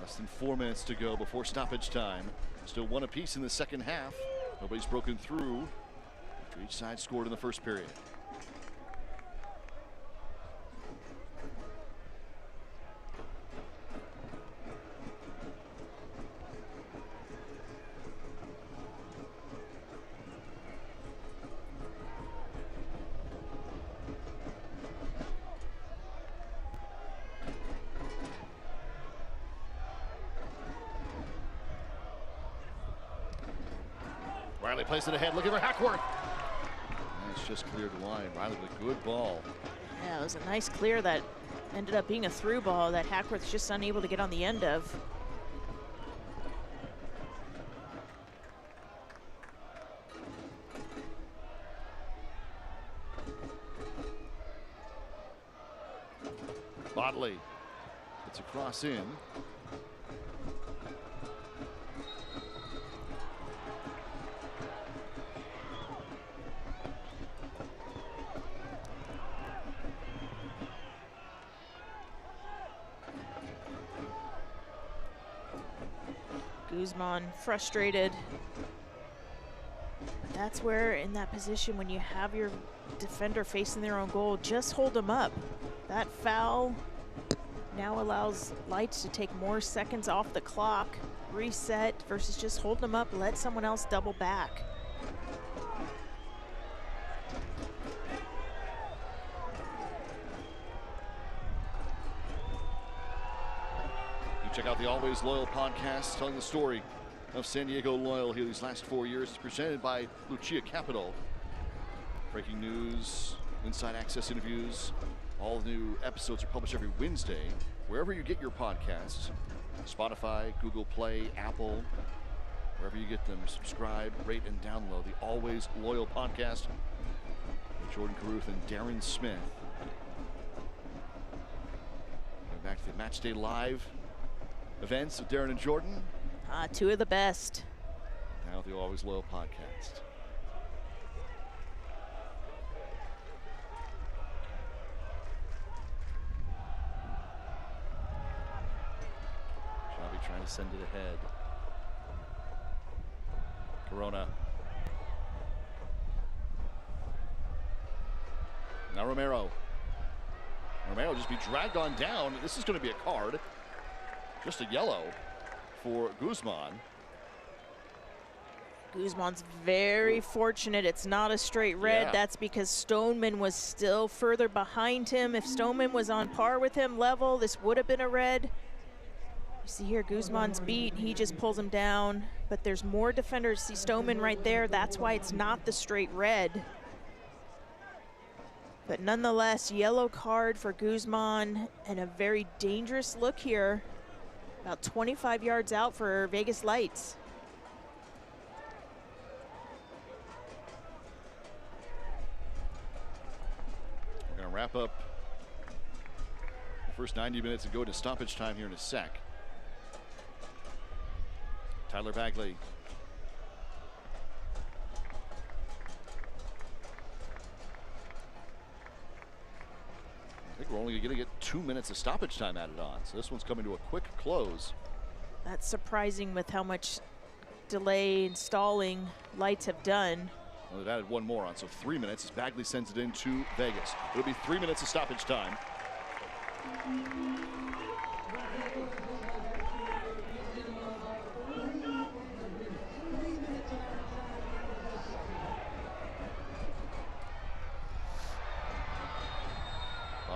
Less than 4 minutes to go before stoppage time. Still one apiece in the second half. Nobody's broken through after each side scored in the first period. Riley plays it ahead, looking for Hackworth. And it's just cleared the line. Riley with a good ball. Yeah, it was a nice clear that ended up being a through ball that Hackworth's just unable to get on the end of. Bodley. It's a cross in. Guzman frustrated. That's where, in that position, when you have your defender facing their own goal, just hold them up. That foul now allows Lights to take more seconds off the clock, reset, versus just hold them up, let someone else double back. Check out the Always Loyal podcast telling the story of San Diego Loyal here these last 4 years. It's presented by Lucia Capital. Breaking news, inside access interviews. All new episodes are published every Wednesday, wherever you get your podcasts. Spotify, Google Play, Apple, wherever you get them. Subscribe, rate, and download the Always Loyal podcast with Jordan Caruth and Darren Smith. Going back to the Matchday Live events with Darren and Jordan. Two of the best. Now the Always Loyal podcast. Xavi trying to send it ahead. Corona. Now Romero. Romero just be dragged on down. This is going to be a card. Just a yellow for Guzman. Guzman's very fortunate it's not a straight red. Yeah. That's because Stoneman was still further behind him. If Stoneman was on par with him, level, this would have been a red. You see here, Guzman's beat. He just pulls him down. But there's more defenders. See Stoneman right there. That's why it's not the straight red. But nonetheless, yellow card for Guzman and a very dangerous look here. About 25 yards out for Vegas Lights. We're going to wrap up the first 90 minutes and go to stoppage time here in a sec. Tyler Bagley. I think we're only going to get 2 minutes of stoppage time added on. So this one's coming to a quick close. That's surprising with how much delay and stalling lights have done. Well, they've added one more on, so 3 minutes as Bagley sends it into Vegas. It'll be 3 minutes of stoppage time.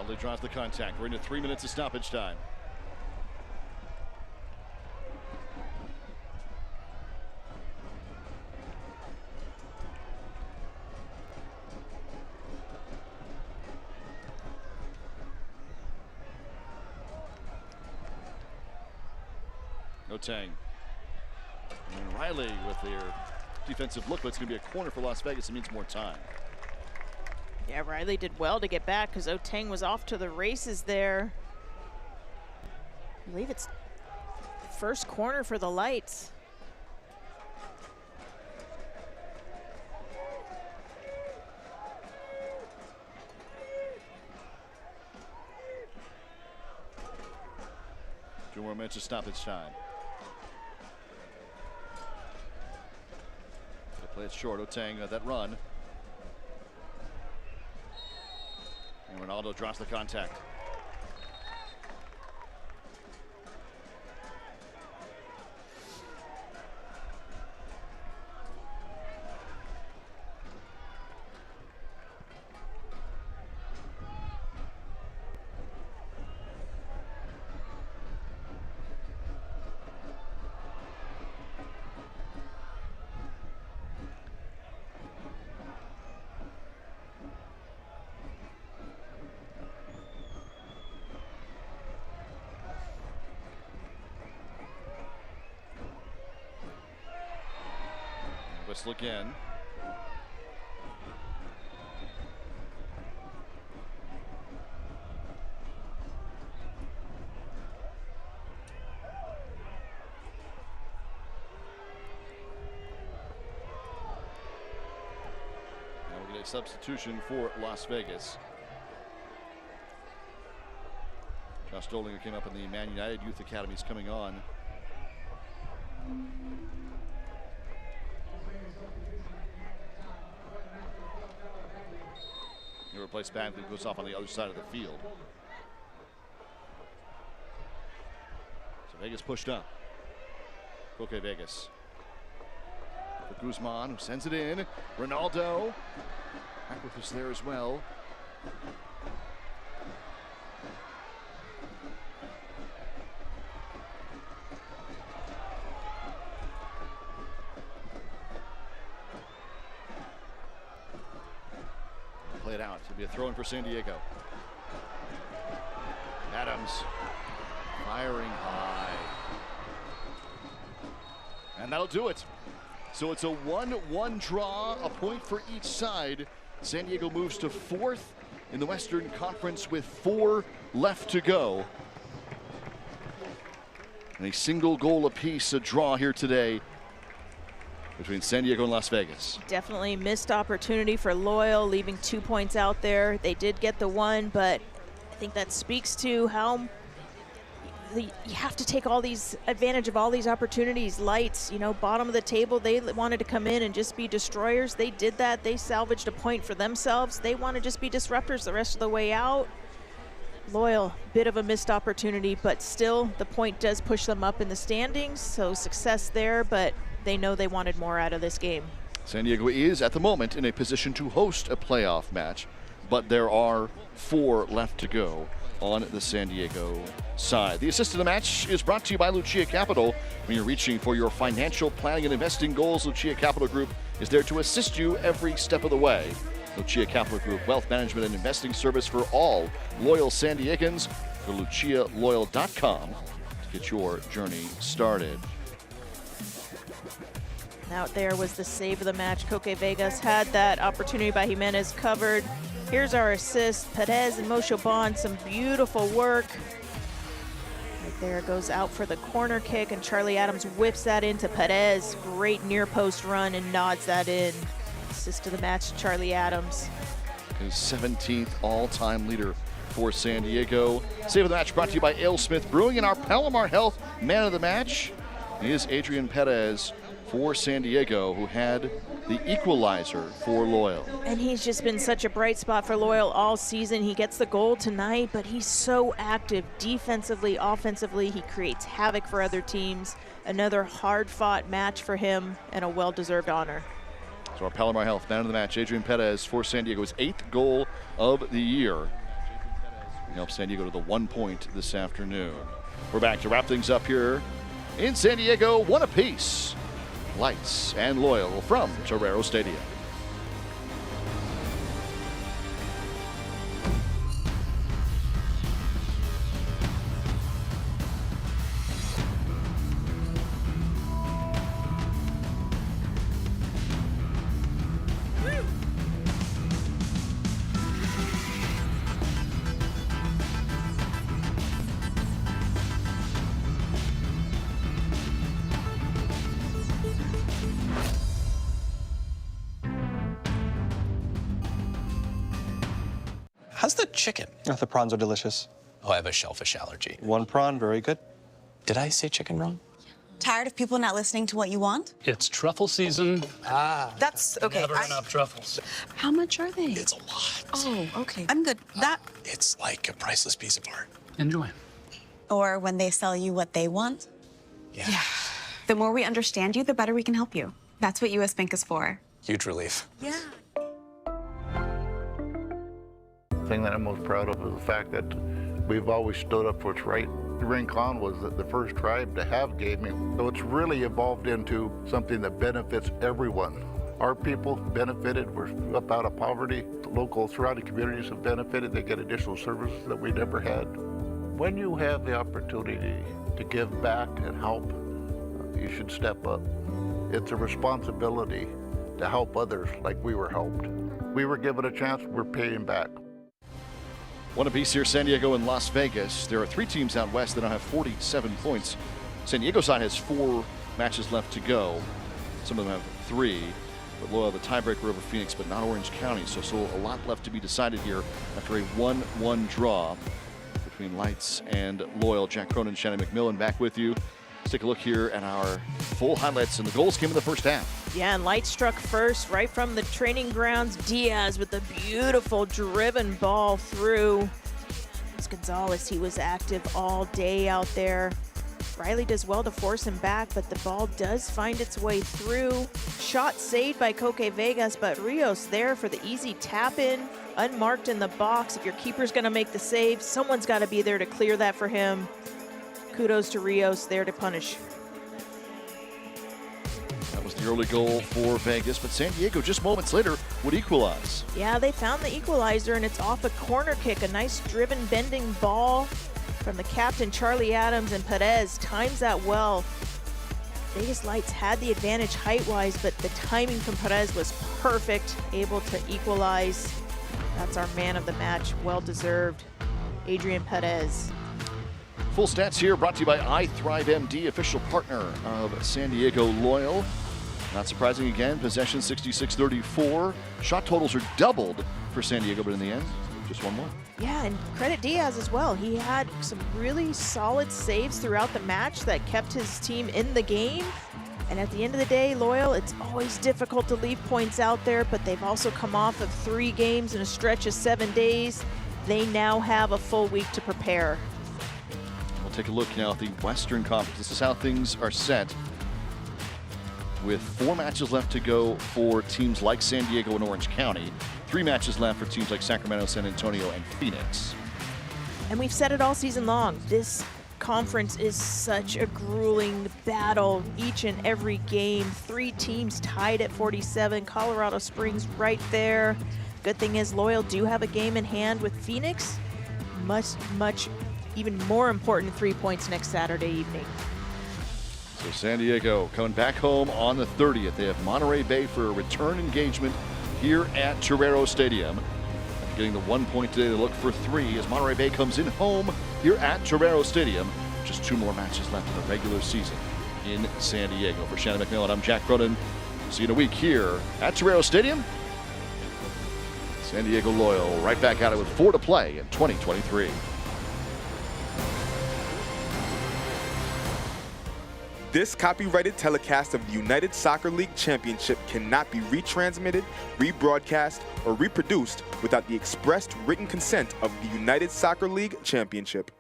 Bradley draws the contact. We're into 3 minutes of stoppage time. Otang. And Riley with their defensive look, but it's going to be a corner for Las Vegas. It means more time. Yeah, Riley did well to get back because Otang was off to the races there. I believe it's first corner for the Lights. Two more minutes of stoppage time. They play it short. Otang, that run. And Ronaldo drops the contact. Whistle again. Now we'll get a substitution for Las Vegas. Josh Dollinger came up in the Man United Youth Academy, is coming on. He replaced Bagley, who goes off on the other side of the field. So Vegas pushed up. Okay, Vegas. For Guzman, who sends it in. Ronaldo. Hackworth is there as well. Play it out. It'll be a throw in for San Diego. Adams firing high. And that'll do it. So it's a 1-1 draw, a point for each side. San Diego moves to 4th in the Western Conference with 4 left to go. And a single goal apiece, a draw here today between San Diego and Las Vegas. Definitely missed opportunity for Loyal, leaving 2 points out there. They did get the one, but I think that speaks to how you have to take all these advantage of all these opportunities. Lights, you know, bottom of the table, they wanted to come in and just be destroyers. They did that. They salvaged a point for themselves. They want to just be disruptors the rest of the way out. Loyal, bit of a missed opportunity, but still the point does push them up in the standings, so success there, but they know they wanted more out of this game. San Diego is at the moment in a position to host a playoff match, but there are 4 left to go on the San Diego side. The assist of the match is brought to you by Lucia Capital. When you're reaching for your financial planning and investing goals, Lucia Capital Group is there to assist you every step of the way. Lucia Capital Group, wealth management and investing service for all loyal San Diegans. Go to lucialoyal.com to get your journey started. Out there was the save of the match. Coque Vegas had that opportunity by Jimenez covered. Here's our assist. Perez and Moshe Bond, some beautiful work. Right there, goes out for the corner kick, and Charlie Adams whips that into Perez. Great near post run and nods that in. Assist of the match, Charlie Adams. His 17th all-time leader for San Diego. Save of the match brought to you by AleSmith Brewing, and our Palomar Health man of the match is Adrian Perez for San Diego, who had the equalizer for Loyal. And he's just been such a bright spot for Loyal all season. He gets the goal tonight, but he's so active defensively, offensively. He creates havoc for other teams. Another hard-fought match for him and a well-deserved honor. So our Palomar Health man of the match, Adrian Perez for San Diego, his 8th goal of the year. He helped San Diego to the 1 point this afternoon. We're back to wrap things up here in San Diego, one apiece. Lights and Loyal from Torero Stadium. How's the chicken? Oh, the prawns are delicious. Oh, I have a shellfish allergy. One prawn, very good. Did I say chicken wrong? Tired of people not listening to what you want? It's truffle season. That's okay. Never enough truffles. How much are they? It's a lot. Oh, okay. I'm good. That. It's like a priceless piece of art. Enjoy. Or when they sell you what they want? Yeah. The more we understand you, the better we can help you. That's what US Bank is for. Huge relief. Yeah. The thing that I'm most proud of is the fact that we've always stood up for what's right. Rincon was the first tribe to have gaming, so it's really evolved into something that benefits everyone. Our people benefited, we're up out of poverty. The local surrounding communities have benefited, they get additional services that we never had. When you have the opportunity to give back and help, you should step up. It's a responsibility to help others like we were helped. We were given a chance, we're paying back. One apiece here, San Diego and Las Vegas. There are 3 teams out west that now have 47 points. San Diego side has 4 matches left to go. Some of them have 3. But Loyal the tiebreaker over Phoenix, but not Orange County. So still a lot left to be decided here after a 1-1 draw between Lights and Loyal. Jack Cronin, Shannon McMillan back with you. Let's take a look here at our full highlights, and the goals came in the first half. Yeah, and Light struck first right from the training grounds. Diaz with a beautiful driven ball through. It's Gonzalez, he was active all day out there. Riley does well to force him back, but the ball does find its way through. Shot saved by Coque Vegas, but Rios there for the easy tap in, unmarked in the box. If your keeper's gonna make the save, someone's gotta be there to clear that for him. Kudos to Rios there to punish. That was the early goal for Vegas, but San Diego just moments later would equalize. Yeah, they found the equalizer, and it's off a corner kick. A nice driven, bending ball from the captain, Charlie Adams, and Perez times that well. Vegas Lights had the advantage height-wise, but the timing from Perez was perfect, able to equalize. That's our man of the match, well-deserved, Adrian Perez. Full stats here brought to you by iThrive.MD, official partner of San Diego Loyal. Not surprising again, possession 66-34. Shot totals are doubled for San Diego, but in the end, just 1 more. Yeah, and credit Diaz as well. He had some really solid saves throughout the match that kept his team in the game. And at the end of the day, Loyal, it's always difficult to leave points out there, but they've also come off of 3 games in a stretch of 7 days. They now have a full week to prepare. We'll take a look now at the Western Conference. This is how things are set, with 4 matches left to go for teams like San Diego and Orange County. 3 matches left for teams like Sacramento, San Antonio, and Phoenix. And we've said it all season long. This conference is such a grueling battle each and every game. 3 teams tied at 47. Colorado Springs right there. Good thing is Loyal do have a game in hand with Phoenix. Much even more important 3 points next Saturday evening. So San Diego coming back home on the 30th. They have Monterey Bay for a return engagement here at Torero Stadium. After getting the 1 point today, they look for 3 as Monterey Bay comes in home here at Torero Stadium. Just 2 more matches left in the regular season in San Diego. For Shannon McMillan, I'm Jack Cronin. See you in a week here at Torero Stadium. San Diego Loyal right back at it with 4 to play in 2023. This copyrighted telecast of the United Soccer League Championship cannot be retransmitted, rebroadcast, or reproduced without the expressed written consent of the United Soccer League Championship.